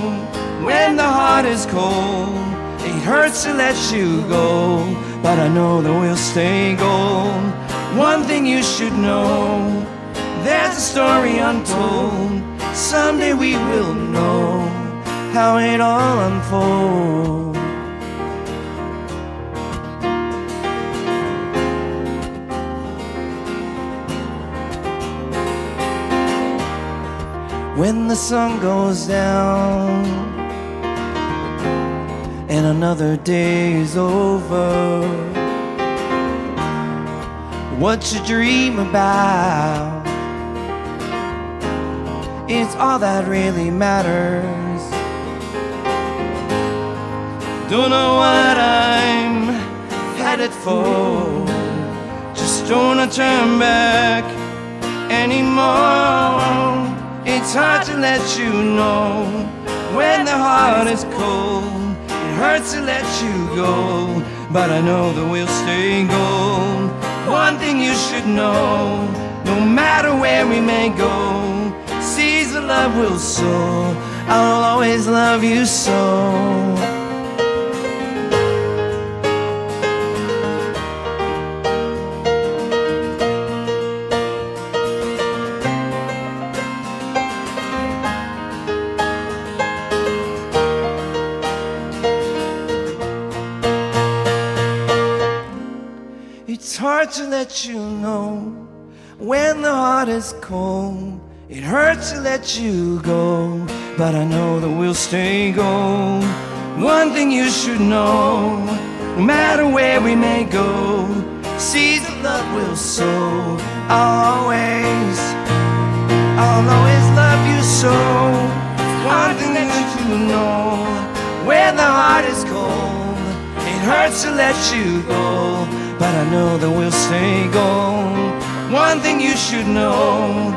when the heart is cold. It hurts to let you go, but I know that we'll stay gold. One thing you should know, there's a story untold. Someday we will know how it all unfolds. When the sun goes down and another day is over, what you dream about, it's all that really matters. Don't know what I'm headed for, just don't wanna turn back anymore. It's hard to let you know when the heart is cold. It hurts to let you go, but I know that we'll stay gold. One thing you should know, no matter where we may go, seeds of love will sow. I'll always love you so. It's hard to let you know when the heart is cold. It hurts to let you go, but I know that we'll stay gold. One thing you should know, no matter where we may go, seeds of love will sow. I'll always love you so. One thing that you know, when the heart is cold, it hurts to let you go, but I know that we'll stay gold. One thing you should know,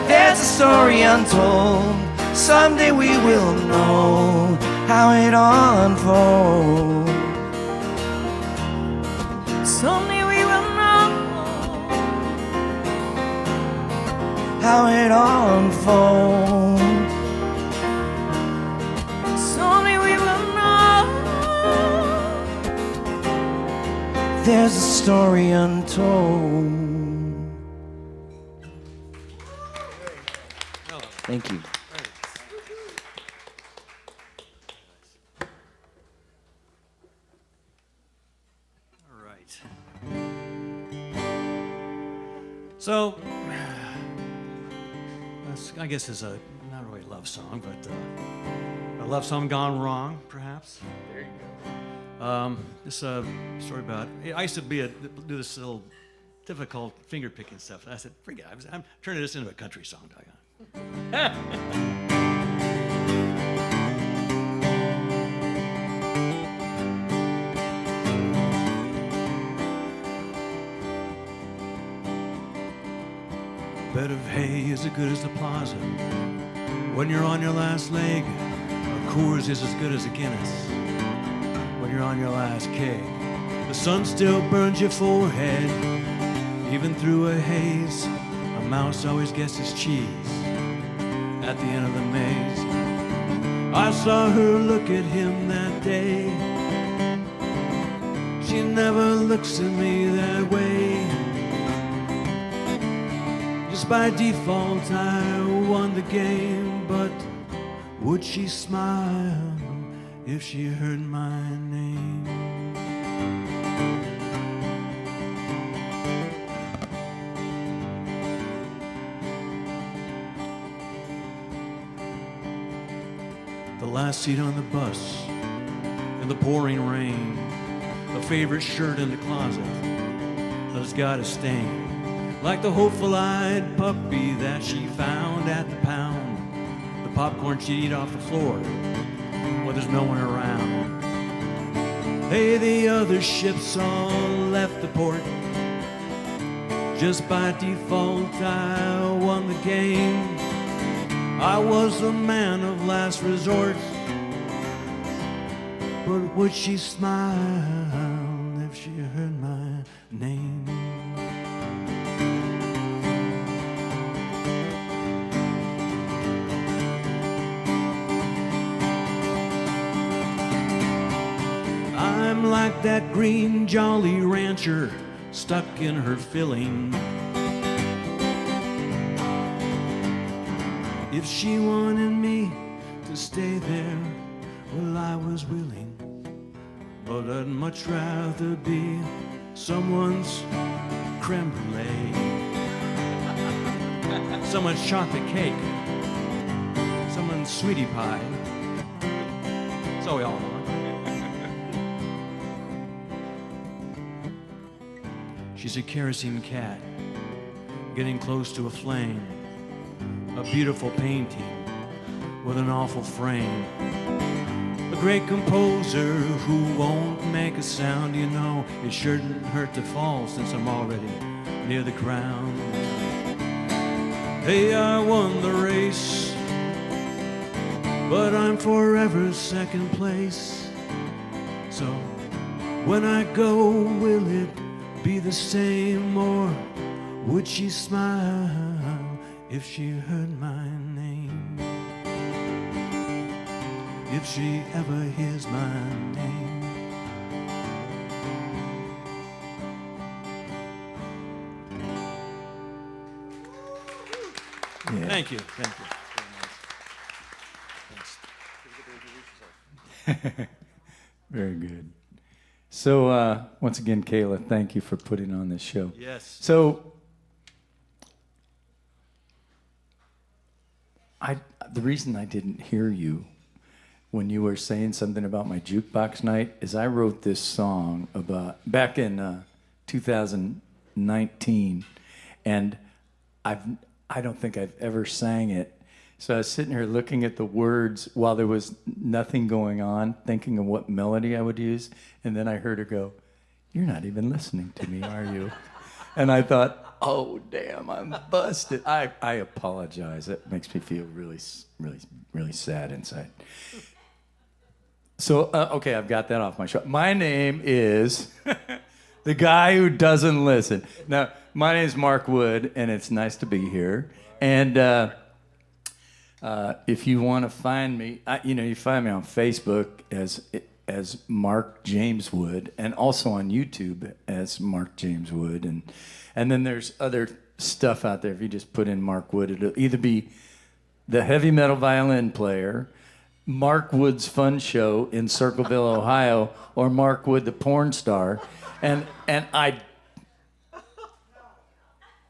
there's a story untold. Someday we will know how it all unfolds. Someday we will know how it all unfolds. Someday we will know. There's a story untold. Thank you. All right. So, I guess it's not really a love song, but a love song gone wrong, perhaps. There you go. This story about, I used to do this little difficult finger picking stuff. And I said, forget it. I'm turning this into a country song, Duncan. Bed of hay is as good as the plaza. When you're on your last leg, a Coors is as good as a Guinness. When you're on your last keg, the sun still burns your forehead. Even through a haze, a mouse always gets his cheese at the end of the maze. I saw her look at him that day. She never looks at me that way. Just by default I won the game, but would she smile if she heard my name? The last seat on the bus in the pouring rain, a favorite shirt in the closet that's got a stain. Like the hopeful-eyed puppy that she found at the pound, the popcorn she'd eat off the floor when there's no one around. Hey, the other ships all left the port. Just by default I won the game. I was the man of last resort, but would she smile if she heard my name? I'm like that green Jolly Rancher stuck in her filling. If she wanted me to stay there, well, I was willing. But I'd much rather be someone's creme brulee, someone's chocolate cake, someone's sweetie pie. So we all want. She's a kerosene cat, getting close to a flame, a beautiful painting with an awful frame, a great composer who won't make a sound. You know, it shouldn't hurt to fall since I'm already near the ground. Hey, I won the race, but I'm forever second place. So when I go, will it be the same, or would she smile if she heard my name? If she ever hears my name. Yeah. Thank you. Thank you. Very good. So once again, KAYLA, thank you for putting on this show. Yes. So the reason I didn't hear you when you were saying something about my jukebox night is I wrote this song back in 2019, and I don't think I've ever sang it. So I was sitting here looking at the words while there was nothing going on, thinking of what melody I would use, and then I heard her go, "You're not even listening to me, are you?" And I thought, oh, damn, I'm busted. I apologize. It makes me feel really, really, really sad inside. So, okay, I've got that off my shoulder. My name is the guy who doesn't listen. Now, my name is Mark Wood, and it's nice to be here. And if you want to find me, you find me on Facebook as Mark James Wood, and also on YouTube as Mark James Wood, and then there's other stuff out there. If you just put in Mark Wood, it'll either be the heavy metal violin player, Mark Wood's Fun Show in Circleville, Ohio, or Mark Wood the porn star, and I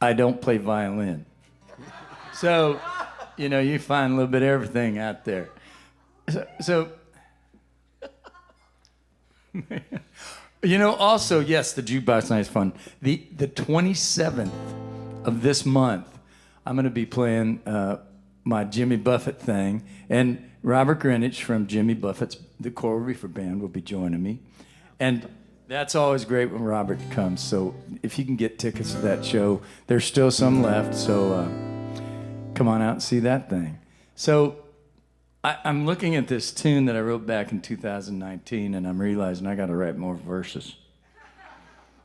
I don't play violin. So, you know, you find a little bit of everything out there. So you know, also, yes, the jukebox night is fun. The 27th of this month, I'm going to be playing my Jimmy Buffett thing, and Robert Greenwich from Jimmy Buffett's the Coral Reefer Band will be joining me, and that's always great when Robert comes. So if you can get tickets to that show, there's still some left. So come on out and see that thing. So I'm looking at this tune that I wrote back in 2019, and I'm realizing I got to write more verses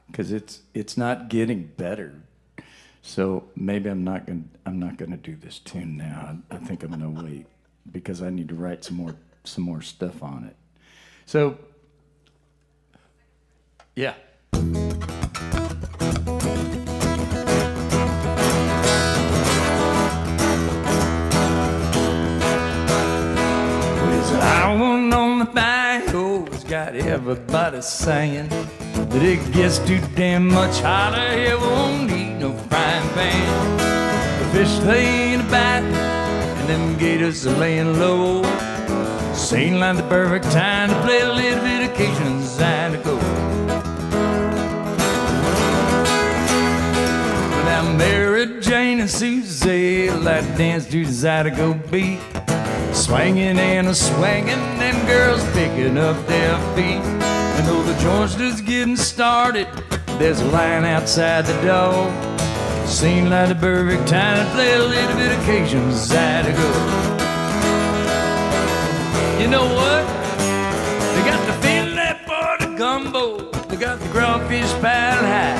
because it's not getting better. So maybe I'm not gonna do this tune now. I think I'm gonna wait because I need to write some more stuff on it. So yeah. I went on the bayou's got everybody saying that it gets too damn much hotter here, won't need no frying pan. The fish lay in the back, and them gators are laying low. Seemed like the perfect time to play a little bit of Cajun Zydeco. Now Mary Jane and Susie like to dance to the Zydeco beat. Swinging and a swinging, them girls picking up their feet. And though the joint's just getting started, there's a line outside the door. Seemed like the perfect time to play a little bit of Cajun Zydeco. You know what? They got the filet for the gumbo. They got the crawfish piled high.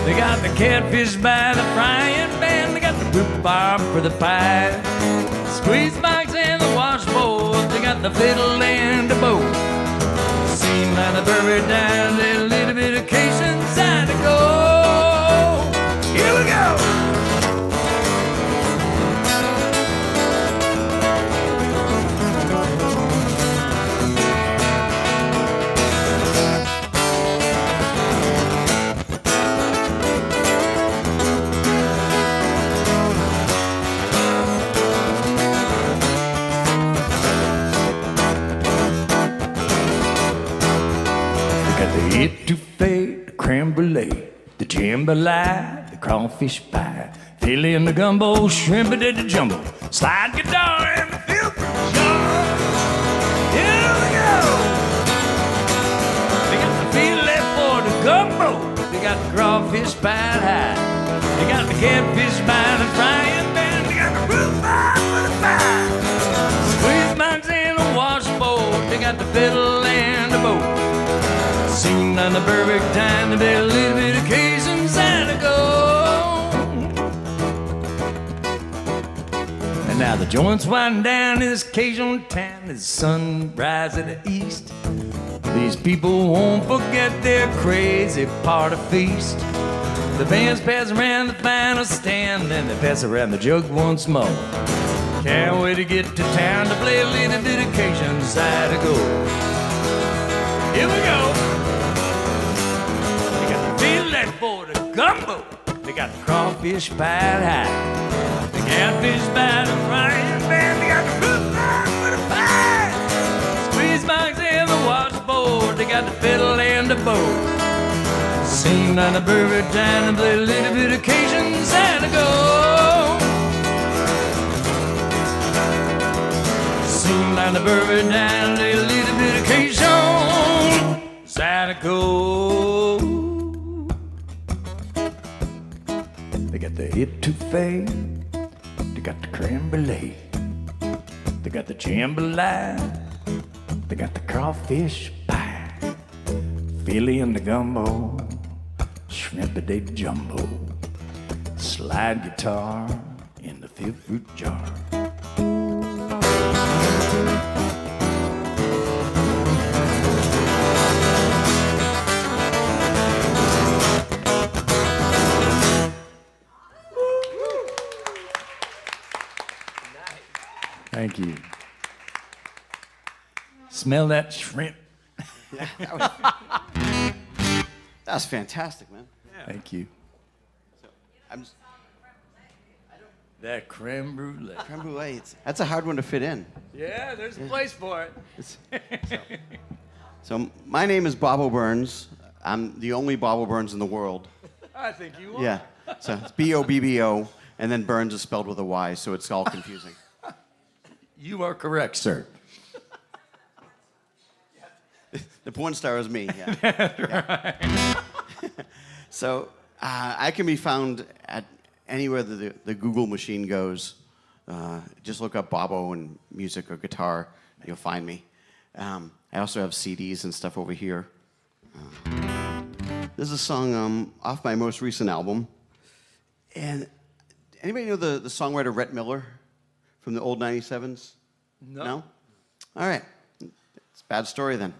They got the catfish by the frying pan. They got the poop bar for the pie. Squeeze box and the washboard. They got the fiddle and the bow. Seem like the perfect time to a little bit of Cajun Zydeco. Here we go. Etouffee, the creme brulee, the jambalaya, the crawfish pie, filet in the gumbo, shrimp it at the jumbo, slide guitar and the filter jar. Here we go. They got the filet for the gumbo, they got the crawfish pie high, they got the catfish by the frying pan, they got the roof bar for the pie, squeeze box and the washboard, they got the fiddle and the bow. Seemed like the perfect time to be a little bit of Cajun Zydeco. And now the joint's winding down in this Cajun town as the sun rises at the east. These people won't forget their crazy party feast. The bands pass around the final stand, then they pass around the jug once more. Can't wait to get to town to play a little bit of Cajun Zydeco. Here we go. Filet for the gumbo. They got the crawfish piled high. The catfish by the frying pan. They got the roof bar for the pie. Squeeze box and the washboard. They got the fiddle and the bow. Seemed like the perfect time to play a little bit of Cajun Zydeco. Seemed like the perfect time to play a little bit of Cajun Zydeco. They got the etouffee, they got the creme brulee, they got the jambalaya, they got the crawfish pie, filet in the gumbo, shrimp-a-day jumbo, slide guitar in the fifth fruit jar. Thank you. Smell that shrimp. Yeah, that was fantastic, man. Thank you. So, That creme brulee. Creme brulee. That's a hard one to fit in. Yeah, there's a place for it. So my name is Bobbo Byrnes. I'm the only Bobbo Byrnes in the world. I think you are. Yeah. So it's B-O-B-B-O, and then Burns is spelled with a Y, so it's all confusing. You are correct, sir. The porn star is me. Yeah. Yeah. So I can be found at anywhere the Google machine goes. Just look up Bobbo and music or guitar, you'll find me. I also have CDs and stuff over here. This is a song off my most recent album. And anybody know the songwriter Rhett Miller from the old 97s? No? All right. It's a bad story then.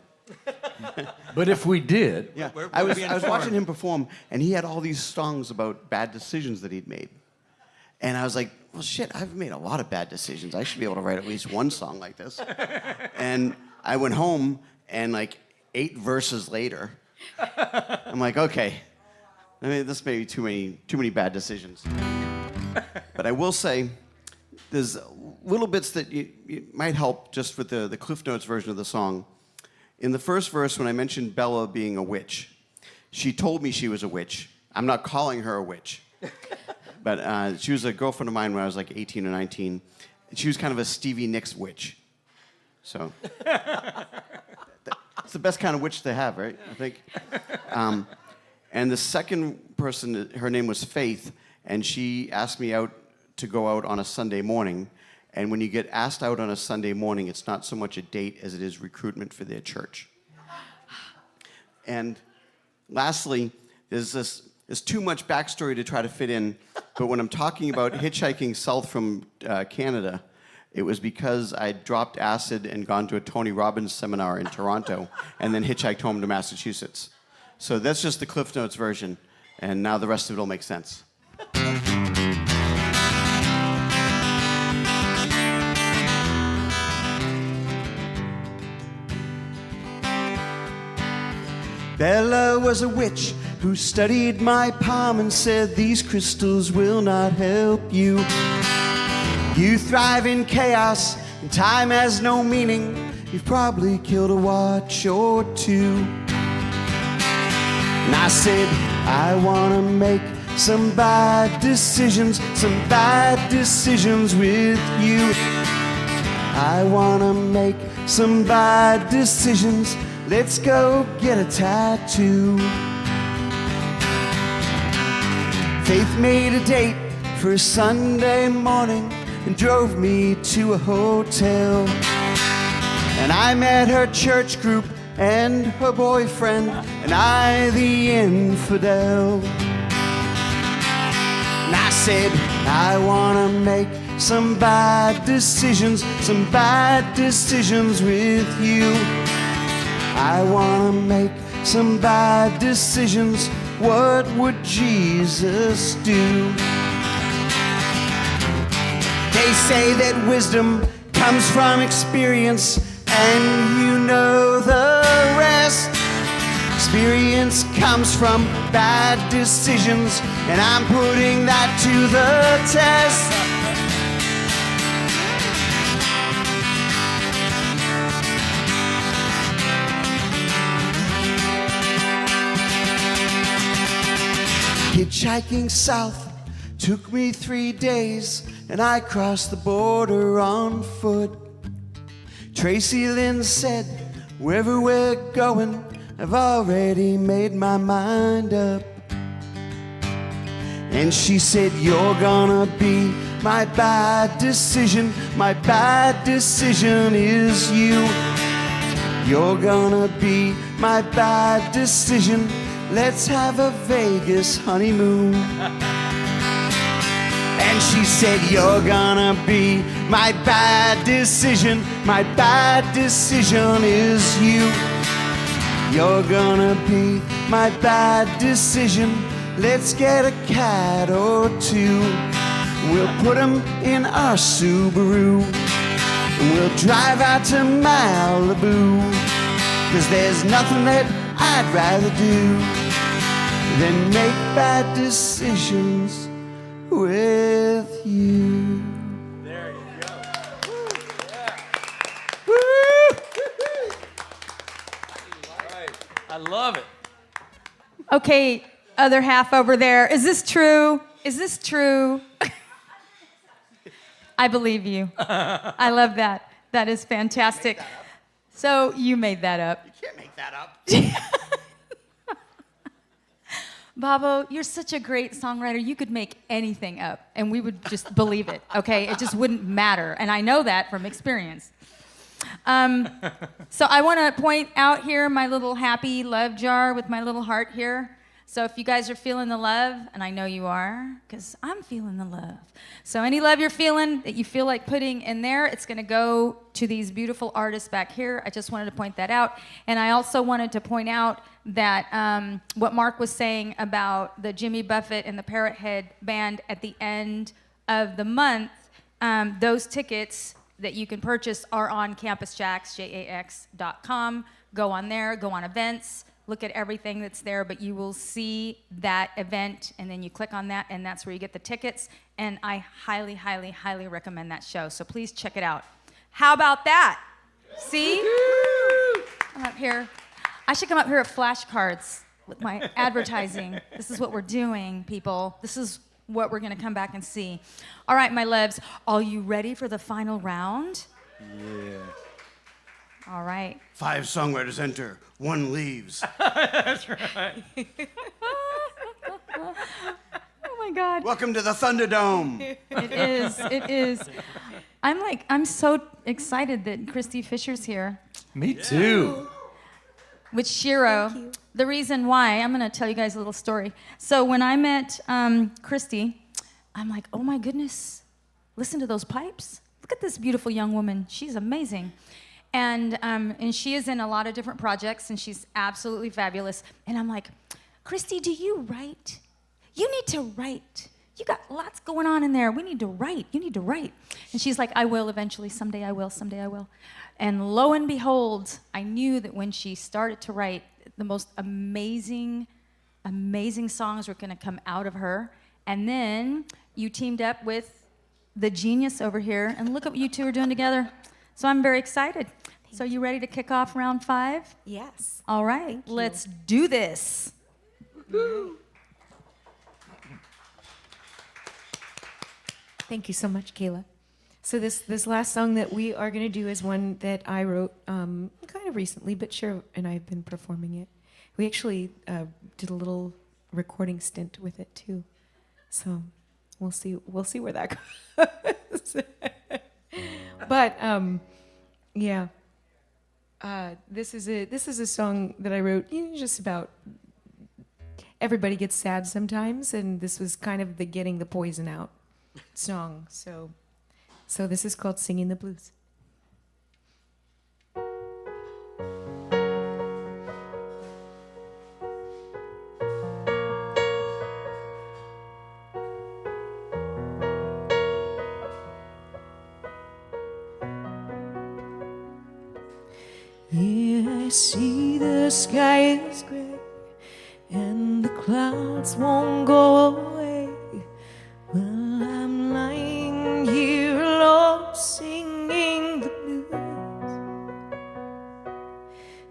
But if we did, Yeah, Where I was we watching informed? him perform, and he had all these songs about bad decisions that he'd made. And I was like, well, shit, I've made a lot of bad decisions. I should be able to write at least one song like this. And I went home, and like 8 verses later, I'm like, okay, I mean, this may be too many bad decisions. But I will say, there's little bits that you might help just with the Cliff Notes version of the song. In the first verse, when I mentioned Bella being a witch, she told me she was a witch. I'm not calling her a witch. But she was a girlfriend of mine when I was like 18 or 19. And she was kind of a Stevie Nicks witch. So it's the best kind of witch to have, right? I think. And the second person, her name was Faith, and she asked me out to go out on a Sunday morning. And when you get asked out on a Sunday morning, it's not so much a date as it is recruitment for their church. And lastly, there's too much backstory to try to fit in, but when I'm talking about hitchhiking south from Canada, it was because I dropped acid and gone to a Tony Robbins seminar in Toronto, and then hitchhiked home to Massachusetts. So that's just the Cliff Notes version, and now the rest of it will make sense. Bella was a witch who studied my palm and said, these crystals will not help you. You thrive in chaos, and time has no meaning. You've probably killed a watch or two. And I said, I want to make some bad decisions with you. I want to make some bad decisions. Let's go get a tattoo. Faith made a date for a Sunday morning and drove me to a hotel. And I met her church group and her boyfriend, and I the infidel. And I said, I wanna make some bad decisions with you. I wanna make some bad decisions. What would Jesus do? They say that wisdom comes from experience, and you know the rest. Experience comes from bad decisions, and I'm putting that to the test. Hitchhiking south took me 3 days, and I crossed the border on foot. Tracy Lynn said, wherever we're going, I've already made my mind up. And she said, you're gonna be my bad decision. My bad decision is you. You're gonna be my bad decision. Let's have a Vegas honeymoon. And she said, you're gonna be my bad decision. My bad decision is you. You're gonna be my bad decision. Let's get a cat or two. We'll put them in our Subaru, and we'll drive out to Malibu. 'Cause there's nothing that I'd rather do than make bad decisions with you. There you go. I love it. Okay, other half over there. Is this true? Is this true? I believe you. I love that. That is fantastic. So you made that up. You can't make that up. Bobbo, you're such a great songwriter. You could make anything up, and we would just believe it, okay? It just wouldn't matter, and I know that from experience. So I want to point out here my little happy love jar with my little heart here. So if you guys are feeling the love, and I know you are, because I'm feeling the love. So any love you're feeling that you feel like putting in there, it's going to go to these beautiful artists back here. I just wanted to point that out. And I also wanted to point out that what Mark was saying about the Jimmy Buffett and the Parrot Head Band at the end of the month, those tickets that you can purchase are on campusjax.com. Go on there, go on events. Look at everything that's there, but you will see that event, and then you click on that, and that's where you get the tickets. And I highly, highly, highly recommend that show. So please check it out. How about that? See? I'm up here. I should come up here with flashcards with my advertising. This is what we're doing, people. This is what we're going to come back and see. All right, my loves, are you ready for the final round? Yeah. All right. 5 songwriters enter, 1 leaves. That's right. Oh my God. Welcome to the Thunderdome. It is. It is. I'm so excited that Christy Fisher's here Me too. with Shiro. The reason why, I'm going to tell you guys a little story. So when I met Christy, I'm like, oh my goodness, listen to those pipes. Look at this beautiful young woman. She's amazing. And she is in a lot of different projects, and she's absolutely fabulous. And I'm like, Christy, do you write? You need to write. You got lots going on in there. We need to write. You need to write. And she's like, I will eventually. Someday I will. Someday I will. And lo and behold, I knew that when she started to write, the most amazing, amazing songs were going to come out of her. And then you teamed up with the genius over here, and look at what you two are doing together. So I'm very excited. So you ready to kick off round 5? Yes. All right, let's do this. Thank you so much, Kayla. So this last song that we are going to do is one that I wrote kind of recently, but Shiro and I have been performing it. We actually did a little recording stint with it too. So we'll see where that goes. But yeah. This is a song that I wrote, just about everybody gets sad sometimes, and this was kind of the getting the poison out song. So this is called Singing the Blues. Yeah, I see the sky is gray and the clouds won't go away. Well, I'm lying here alone singing the blues.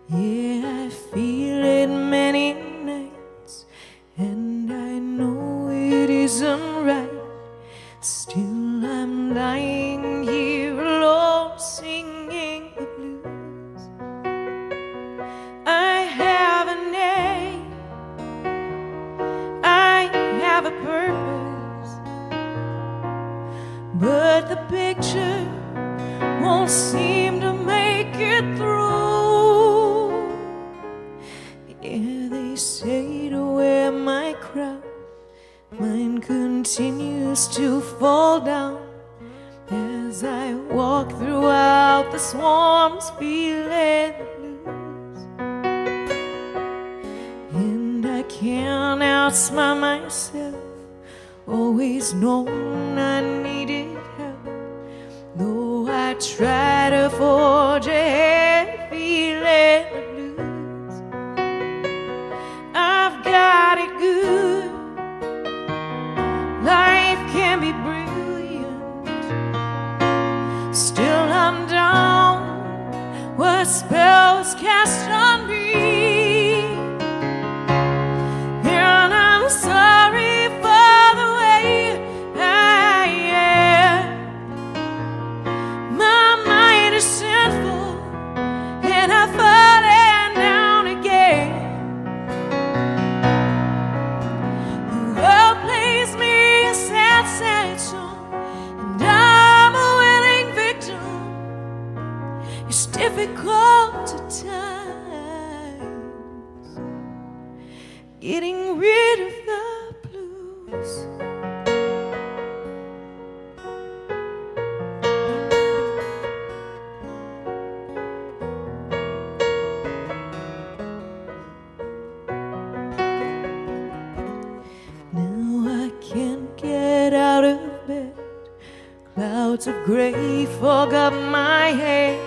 Yeah, I feel it many nights, and I know it isn't right. Still, I'm lying here alone singing the blues. I have a name, I have a purpose, but the picture won't seem to make it through. Yeah, they say to wear my crown, mine continues to fall down as I walk throughout the swarms feeling the blues. And I can't outsmart myself, always known I needed help, though I try to forge ahead feeling the blues. I've got it good, life brilliant. Still I'm down. What spell was cast on me? And I'm sorry for the way I am. My mind is sinful, and I've fallen down again. The world plays me a sad, sad song, and I'm a willing victim. It's difficult at times getting rid of the blues. Now I can't get out of bed. Clouds of gray fog up my head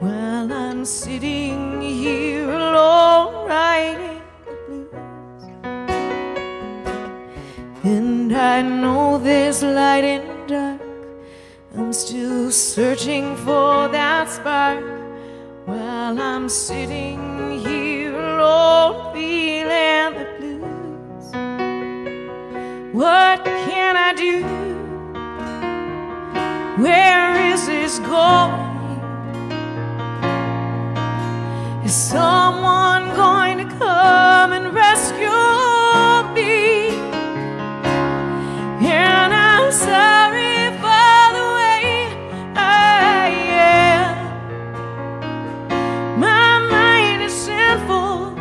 while I'm sitting here alone writing the blues. And I know there's light in the dark. I'm still searching for that spark while I'm sitting here alone feeling the blues. What can I do? Where is this going? Is someone going to come and rescue me? And I'm sorry for the way I am. My mind is sinful,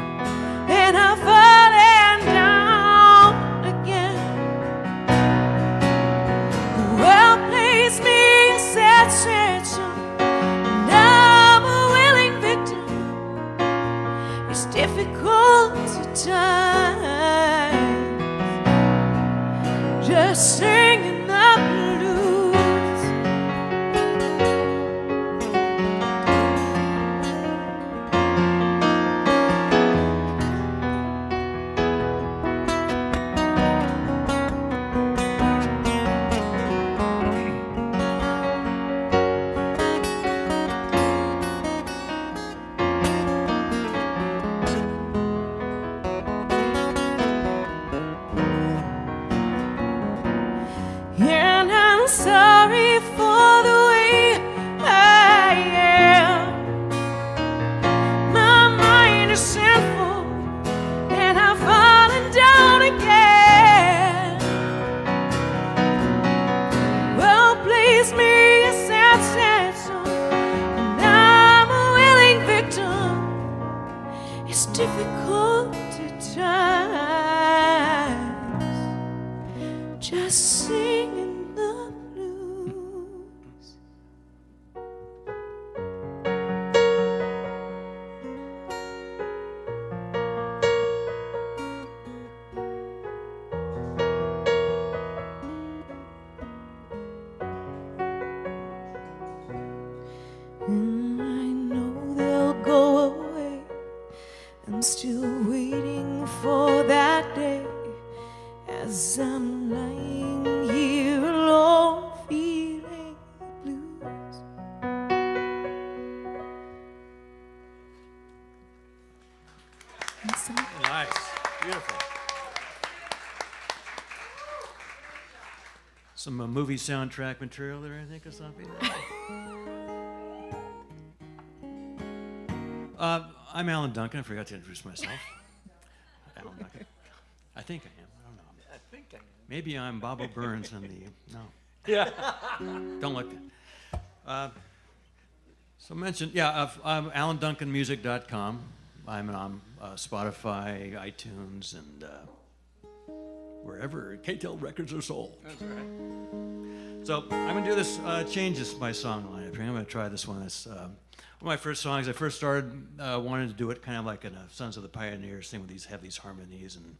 and I've fallen down again. The world plays me a sad, sad song, and I'm a willing victim. It's difficult at times just singing the blues. And I'm sorry for the way I am. My mind is sinful, and I've fallen down again. Well, please me a sad, sad song, and I'm a willing victim. It's difficult at times just singing the blues. And I know they'll go away. I'm still waiting for that day as I'm lying here alone feeling the blues. Nice. Beautiful. Some movie soundtrack material there, I think, or something. I'm Alan Duncan. I forgot to introduce myself. Alan Duncan. I think I am. I don't know. I think I am. Maybe I'm Bobbo Byrnes in the... No. Yeah. Don't look that. So mention, I'm AlanDuncanMusic.com. I'm on Spotify, iTunes, and wherever KTEL records are sold. That's right. So I'm going to do this, change this my song lineup here. I'm going to try this one. It's one of my first songs. I first started, wanted to do it kind of like in a Sons of the Pioneers thing with these harmonies. And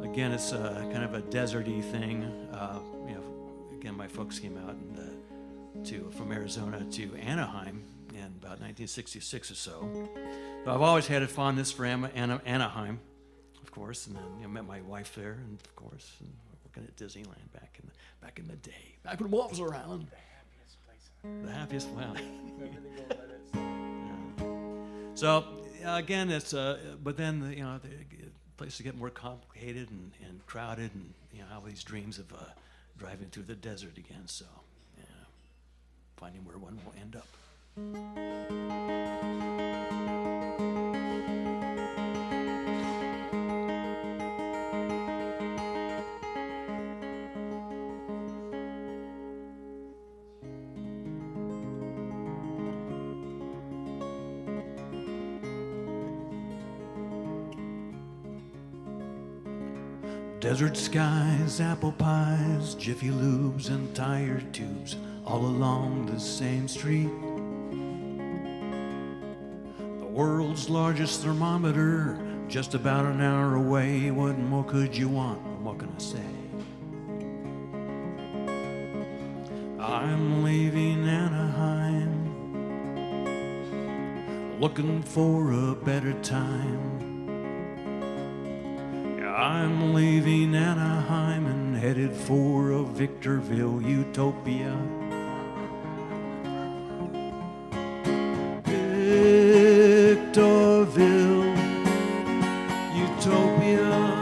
again, it's kind of a deserty thing. Again, my folks came out and, from Arizona to Anaheim in about 1966 or so. So I've always had a fondness for Anaheim, of course, and then met my wife there, and of course, and what working at Disneyland back in the day, back when Wolf was around. The happiest, wow. So again, it's but then the places get more complicated and crowded, and I have these dreams of driving through the desert again. So finding where one will end up. Desert skies, apple pies, Jiffy Lubes, and tire tubes all along the same street. The world's largest thermometer, just about an hour away. What more could you want? What can I say? I'm leaving Anaheim, looking for a better time. I'm leaving Anaheim and headed for a Victorville utopia. Victorville utopia.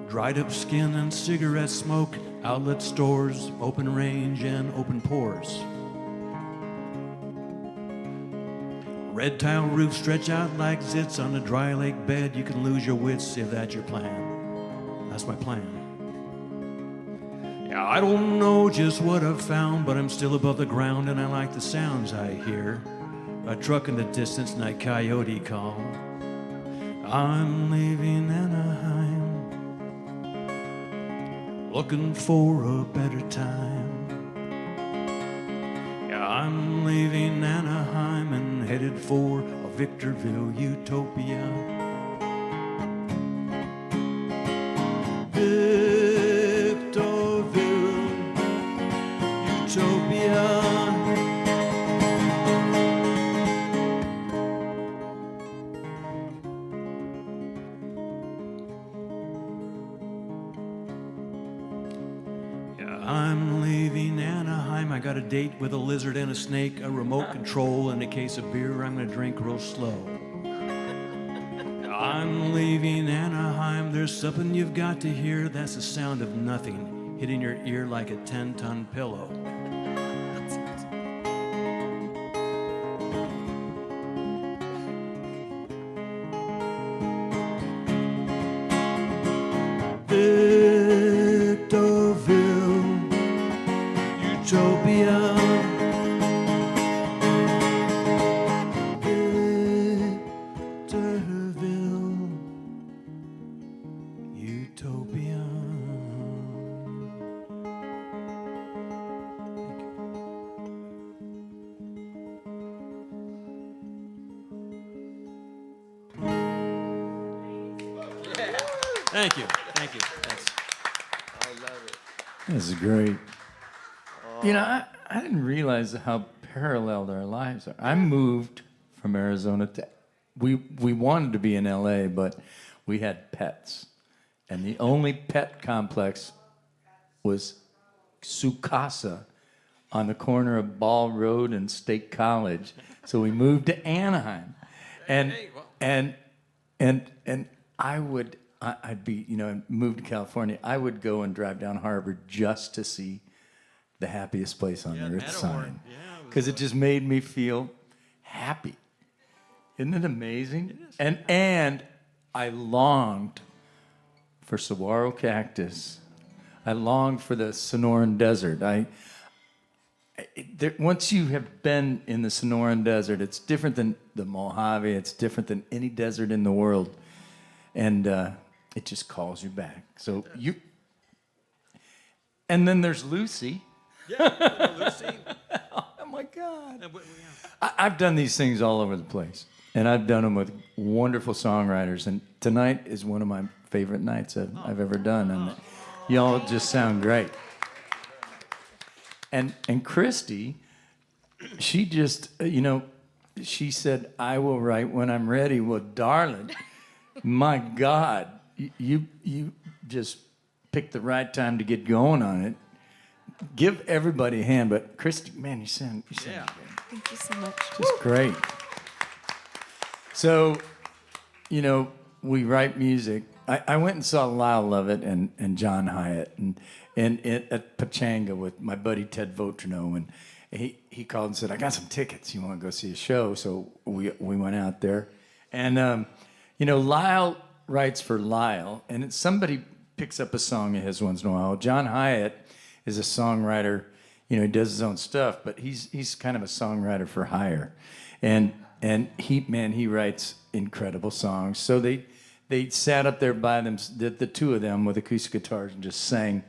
Dried up skin and cigarette smoke, outlet stores, open range and open pores. Red tile roofs stretch out like zits on a dry lake bed. You can lose your wits if that's your plan. That's my plan. Yeah, I don't know just what I've found, but I'm still above the ground and I like the sounds I hear. A truck in the distance and a coyote call. I'm leaving Anaheim, looking for a better time. Yeah, I'm leaving Anaheim and headed for a Victorville utopia. Victorville utopia. I'm leaving Anaheim. I got a date with a lizard and a snake, a remote control, and a case of beer I'm gonna drink real slow. I'm leaving Anaheim. There's something you've got to hear. That's the sound of nothing hitting your ear like a 10-ton pillow. Victorville utopia. Victorville utopia. Thank you. Thank you. Thanks. This is great. I didn't realize how paralleled our lives are. I moved from Arizona to, we wanted to be in LA, but we had pets. And the only pet complex was Sukasa on the corner of Ball Road and State College. So we moved to Anaheim. And I'd be, moved to California. I would go and drive down Harbor just to see the happiest place on earth sign. Because it just made me feel happy. Isn't it amazing? It is. And I longed for saguaro cactus. I longed for the Sonoran Desert. Once you have been in the Sonoran Desert, it's different than the Mojave. It's different than any desert in the world. And it just calls you back. So and then there's Lucy. Yeah, Lucy. Oh my God. I've done these things all over the place. And I've done them with wonderful songwriters. And tonight is one of my favorite nights I've ever done. And y'all just sound great. And Christy, she just, you know, she said, I will write when I'm ready. Well, darling, my God, you just picked the right time to get going on it. Give everybody a hand, but Christy, man, you sound great. Thank you so much. Just great. So, you know, we write music. I went and saw Lyle Lovett and John Hyatt and at Pachanga with my buddy Ted Votrino, and he called and said, I got some tickets. You want to go see a show? So we went out there. And, you know, Lyle writes for Lyle, and somebody picks up a song of his once in a while. John Hyatt is a songwriter. You know, he does his own stuff, but he's kind of a songwriter for hire. And he writes incredible songs. So they sat up there by them, the two of them with acoustic guitars, and just sang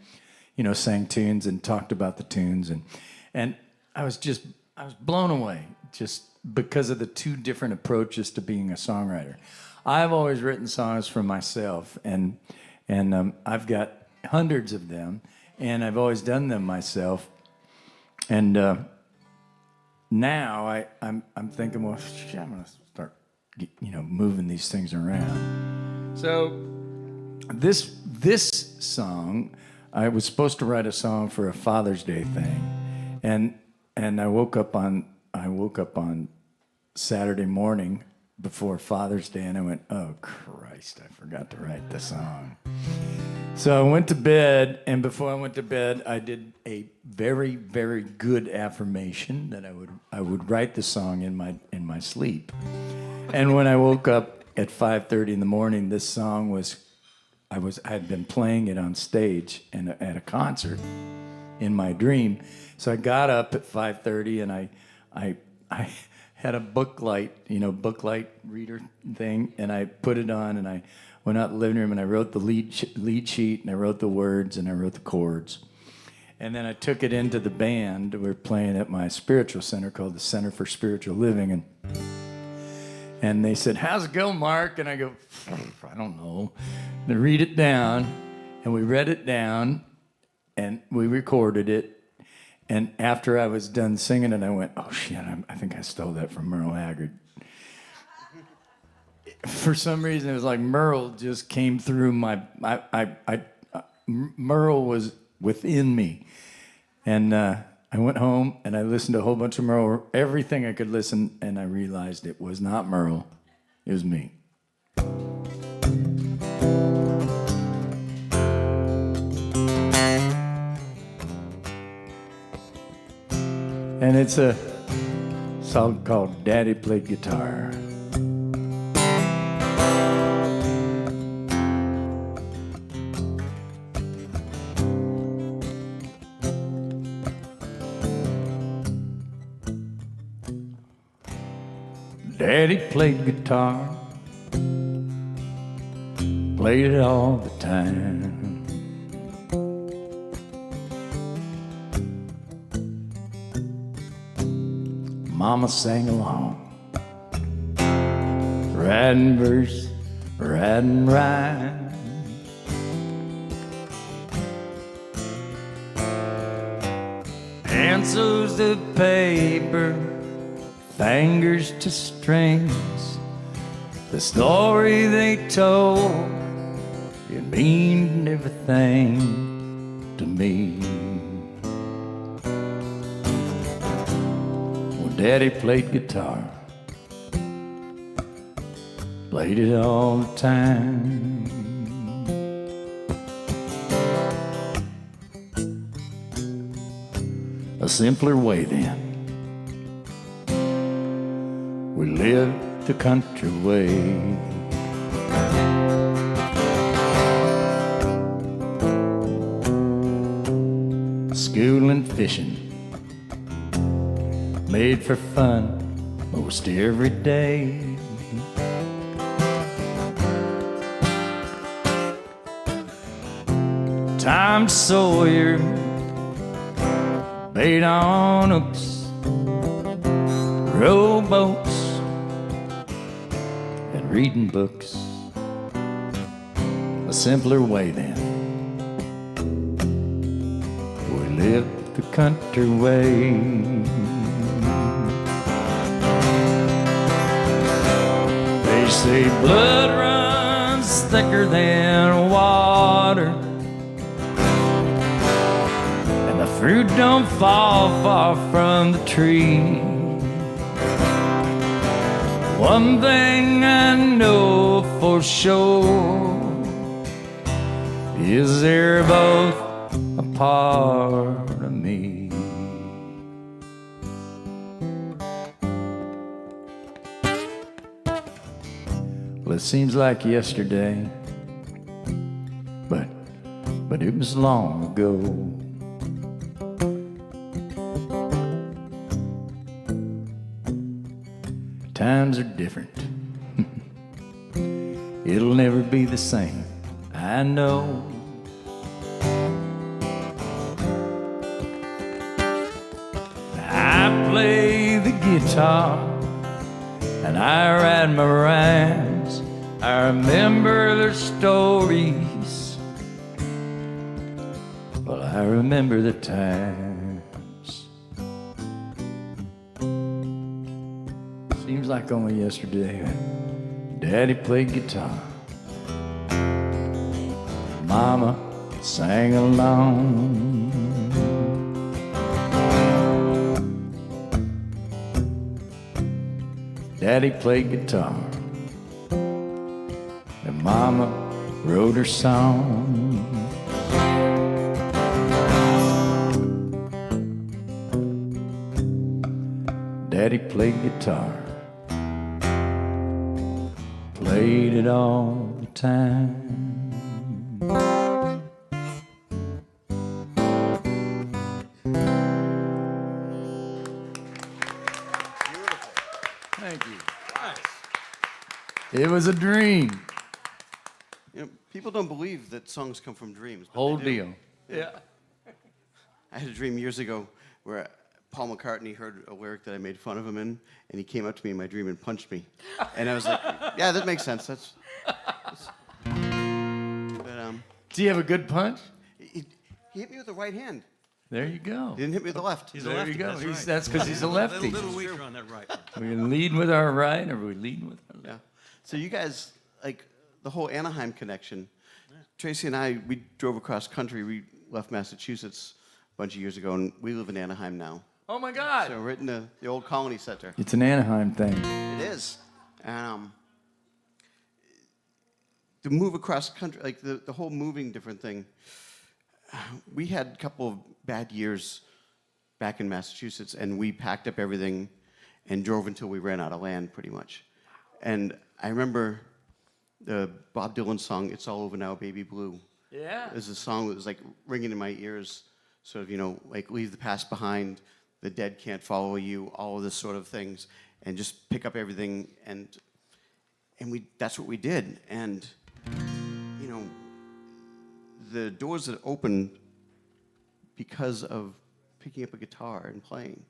tunes and talked about the tunes. And I was blown away just because of the two different approaches to being a songwriter. I've always written songs for myself, and I've got hundreds of them, and I've always done them myself. And now I'm thinking, well, shit, I'm gonna start, moving these things around. So this song, I was supposed to write a song for a Father's Day thing, and I woke up on Saturday morning before Father's Day, and I went, oh Christ, I forgot to write the song. So I went to bed, and before I went to bed, I did a very, very good affirmation that I would write the song in my sleep. And when I woke up at 5:30 in the morning, this song I had been playing it on stage and at a concert in my dream. So I got up at 5:30 and I had a booklight reader thing, and I put it on, and I went out in the living room and I wrote the lead sheet, and I wrote the words, and I wrote the chords. And then I took it into the band. We were playing at my spiritual center called the Center for Spiritual Living, and they said, how's it go, Mark? And I go, I don't know. And they read it down, and we read it down, and we recorded it. And after I was done singing it, I went, oh shit, I think I stole that from Merle Haggard. For some reason, it was like Merle just came through Merle was within me. And I went home and I listened to a whole bunch of Merle, everything I could listen, and I realized it was not Merle, it was me. And it's a song called Daddy Played Guitar. Daddy played guitar, played it all the time. Mama sang along, riding verse, riding rhyme. Pencils to paper, fingers to strings. The story they told, it meant everything to me. Daddy played guitar, played it all the time. A simpler way then, we lived the country way. School and fishing, made for fun most every day. Tom Sawyer, bait on hooks, rowboats, and reading books. A simpler way then, we lived the country way. They say blood runs thicker than water, and the fruit don't fall far from the tree. One thing I know for sure is they're both a part of me. Well, it seems like yesterday, but it was long ago. Times are different. It'll never be the same, I know. I play the guitar and I write my rhymes. I remember their stories. Well, I remember the times. Seems like only yesterday Daddy played guitar, Mama sang along. Daddy played guitar and Mama wrote her song. Daddy played guitar, played it all the time. Thank you. It was a dream. You know, people don't believe that songs come from dreams. But Whole they do. deal. Yeah. I had a dream years ago where Paul McCartney heard a lyric that I made fun of him in, and he came up to me in my dream and punched me. And I was like, yeah, that makes sense. That's but, Do you have a good punch? he hit me with the right hand. There you go. He didn't hit me with the left. He's a There lefty. you go. That's, He's- right. that's 'cause he's a lefty. little weaker on that right. We lead with our right, or we lead with our left. Yeah. So you guys, like the whole Anaheim connection. Tracy and I, we drove across country. We left Massachusetts a bunch of years ago, and we live in Anaheim now. Oh my God! So we're in the old Colony Center. It's an Anaheim thing. It is. To move across country, like the whole moving different thing. We had a couple of bad years back in Massachusetts, and we packed up everything and drove until we ran out of land, pretty much. And I remember the Bob Dylan song, "It's All Over Now, Baby Blue." Yeah. It was a song that was like ringing in my ears, sort of, you know, like leave the past behind, the dead can't follow you, all of this sort of things, and just pick up everything, and that's what we did. And you know, the doors that opened because of picking up a guitar and playing.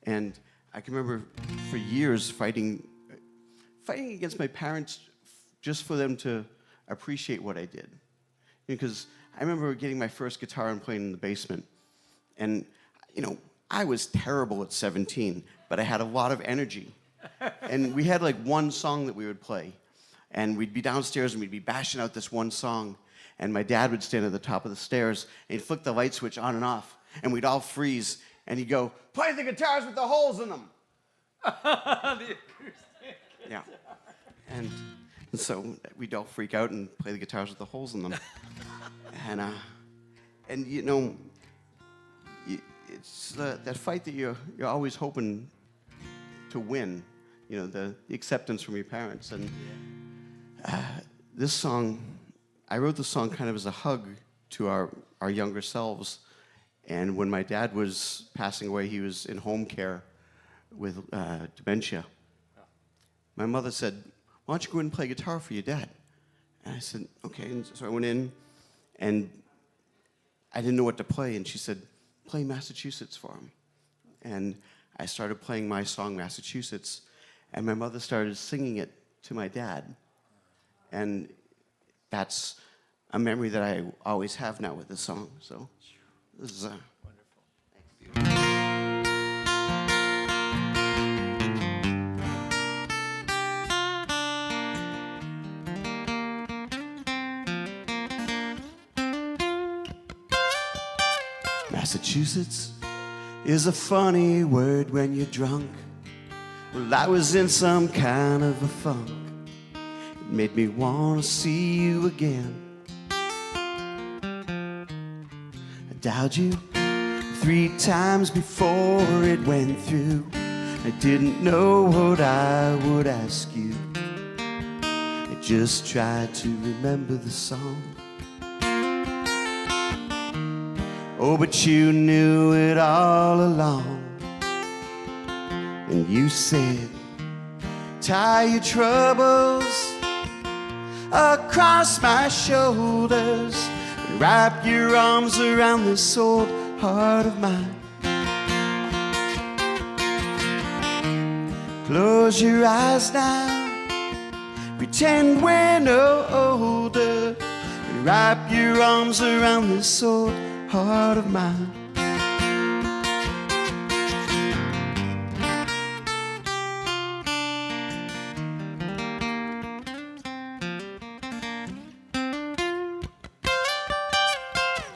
And I can remember for years fighting against my parents just for them to appreciate what I did. Because I remember getting my first guitar and playing in the basement. And, you know, I was terrible at 17, but I had a lot of energy. And we had like one song that we would play. And we'd be downstairs and we'd be bashing out this one song. And my dad would stand at the top of the stairs and he'd flick the light switch on and off. And we'd all freeze. And he'd go, "Play the guitars with the holes in them." Yeah. And so we'd all freak out and play the guitars with the holes in them. And you know, it's that fight that you're always hoping to win. You know, the acceptance from your parents. And this song, I wrote the song kind of as a hug to our younger selves. And when my dad was passing away, he was in home care with dementia. My mother said, "Why don't you go in and play guitar for your dad?" And I said, "Okay." And so I went in, and I didn't know what to play. And she said, "Play Massachusetts for him." And I started playing my song, Massachusetts, and my mother started singing it to my dad. And that's a memory that I always have now with this song. So this is Massachusetts is a funny word when you're drunk. Well, I was in some kind of a funk. It made me want to see you again. I dialed you 3 times before it went through. I didn't know what I would ask you. I just tried to remember the song. Oh, but you knew it all along. And you said, tie your troubles across my shoulders and wrap your arms around this old heart of mine. Close your eyes now, pretend we're no older, and wrap your arms around this old heart of mine.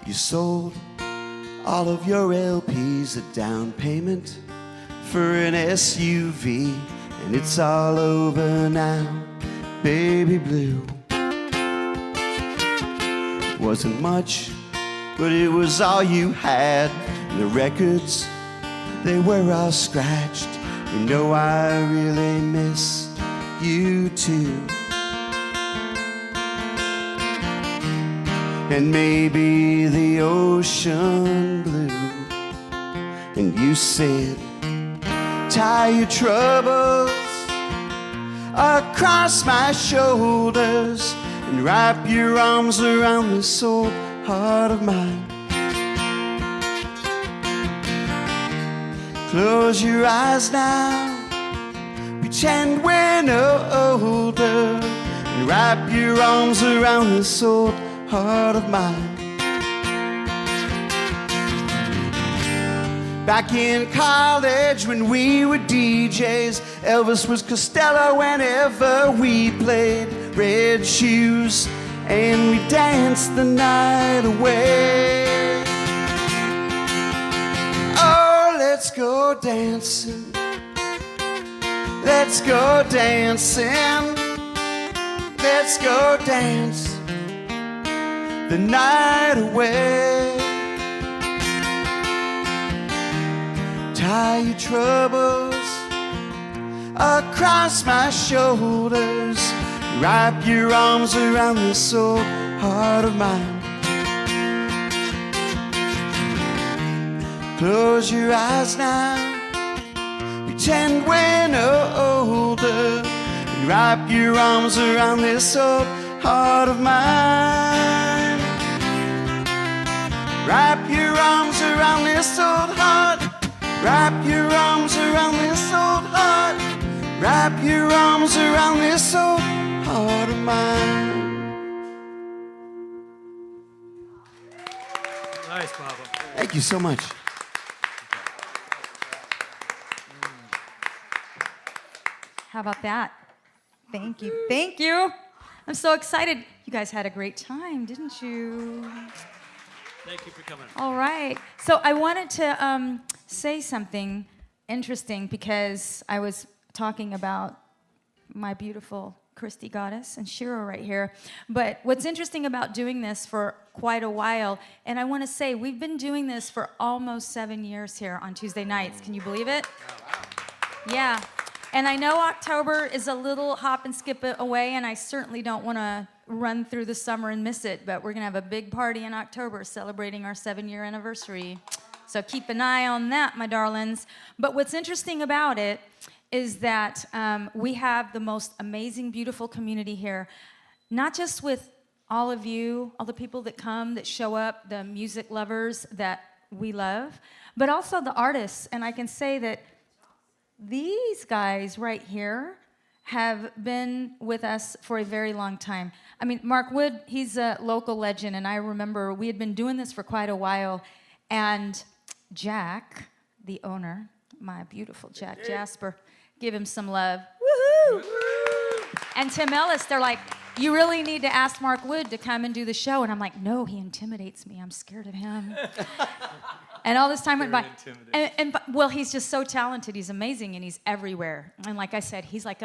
You sold all of your LPs, a down payment for an SUV, and it's all over now, baby blue. It wasn't much, but it was all you had. And the records, they were all scratched. You know I really miss you too. And maybe the ocean blue. And you said, tie your troubles across my shoulders and wrap your arms around this old heart of mine. Close your eyes now, pretend we're no older, and wrap your arms around this old heart of mine. Back in college when we were DJs, Elvis was Costello whenever we played. Red shoes and we danced the night away. Oh, let's go dancing. Let's go dancing. Let's go dance the night away. Tie your troubles across my shoulders, wrap your arms around this old heart of mine. Close your eyes now, pretend we're no older, and wrap your arms around this old heart of mine. Wrap your arms around this old heart. Wrap your arms around this old heart. Wrap your arms around this old heart of mine. Nice, Bobbo. Thank you so much. How about that? Thank you. Thank you. I'm so excited. You guys had a great time, didn't you? Thank you for coming. All right. So I wanted to say something interesting because I was talking about my beautiful Christy goddess and Shiro right here. But what's interesting about doing this for quite a while, and I want to say we've been doing this for almost 7 years here on Tuesday nights. Can you believe it? Yeah. And I know October is a little hop and skip away, and I certainly don't want to run through the summer and miss it, but we're going to have a big party in October celebrating our 7-year anniversary. So keep an eye on that, my darlings. But what's interesting about it is that we have the most amazing, beautiful community here, not just with all of you, all the people that come, that show up, the music lovers that we love, but also the artists. And I can say that these guys right here have been with us for a very long time. I mean, Mark Wood, he's a local legend, and I remember we had been doing this for quite a while, and Jack, the owner, my beautiful Jack Jasper, give him some love. Woohoo! And Tim Ellis, they're like, you really need to ask Mark Wood to come and do the show. And I'm like, no, he intimidates me. I'm scared of him. And all this time went by. intimidating. Well, he's just so talented. He's amazing, and he's everywhere. And like I said, he's like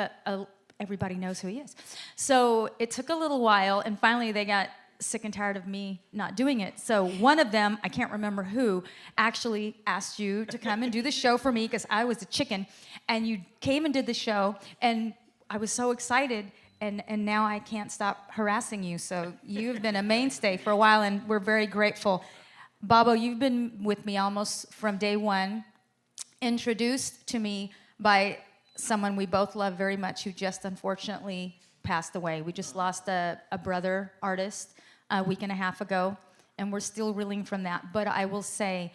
everybody knows who he is. So it took a little while, and finally they got sick and tired of me not doing it. So one of them, I can't remember who, actually asked you to come and do the show for me because I was a chicken. And you came and did the show, and I was so excited. And now I can't stop harassing you. So you've been a mainstay for a while, and we're very grateful. Bobbo, you've been with me almost from day one, introduced to me by someone we both love very much who just unfortunately passed away. We just lost a brother artist a week and a half ago, and we're still reeling from that. But I will say,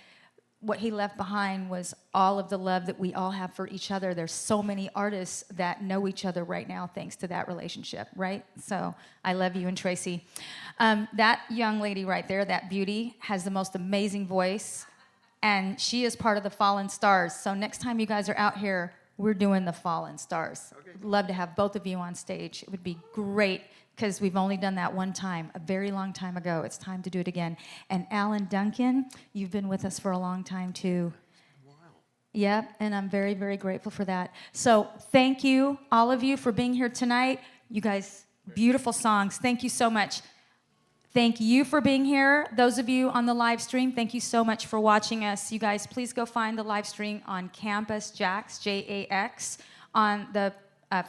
what he left behind was all of the love that we all have for each other. There's so many artists that know each other right now thanks to that relationship, right? So I love you and Tracy. That young lady right there, that beauty, has the most amazing voice, and she is part of the Fallen Stars. So next time you guys are out here, we're doing the Fallen Stars. Okay. Love to have both of you on stage. It would be great, because we've only done that one time, a very long time ago. It's time to do it again. And Alan Duncan, you've been with us for a long time too. Wow. Yep, and I'm very, very grateful for that. So thank you, all of you, for being here tonight. You guys, beautiful songs. Thank you so much. Thank you for being here. Those of you on the live stream, thank you so much for watching us. You guys, please go find the live stream on Campus JAX, JAX, on the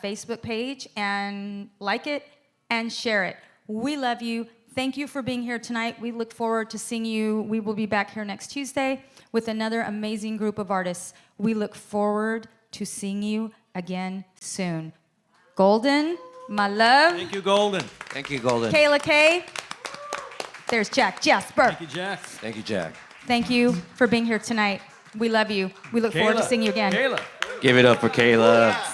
Facebook page, and like it and share it. We love you. Thank you for being here tonight. We look forward to seeing you. We will be back here next Tuesday with another amazing group of artists. We look forward to seeing you again soon. Golden, my love. Thank you, Golden. Thank you, Golden. KAYLA K. There's Jack Jasper. Thank you, Jack. Thank you, Jack. Thank you for being here tonight. We love you. We look forward to seeing you again. KAYLA. Give it up for KAYLA.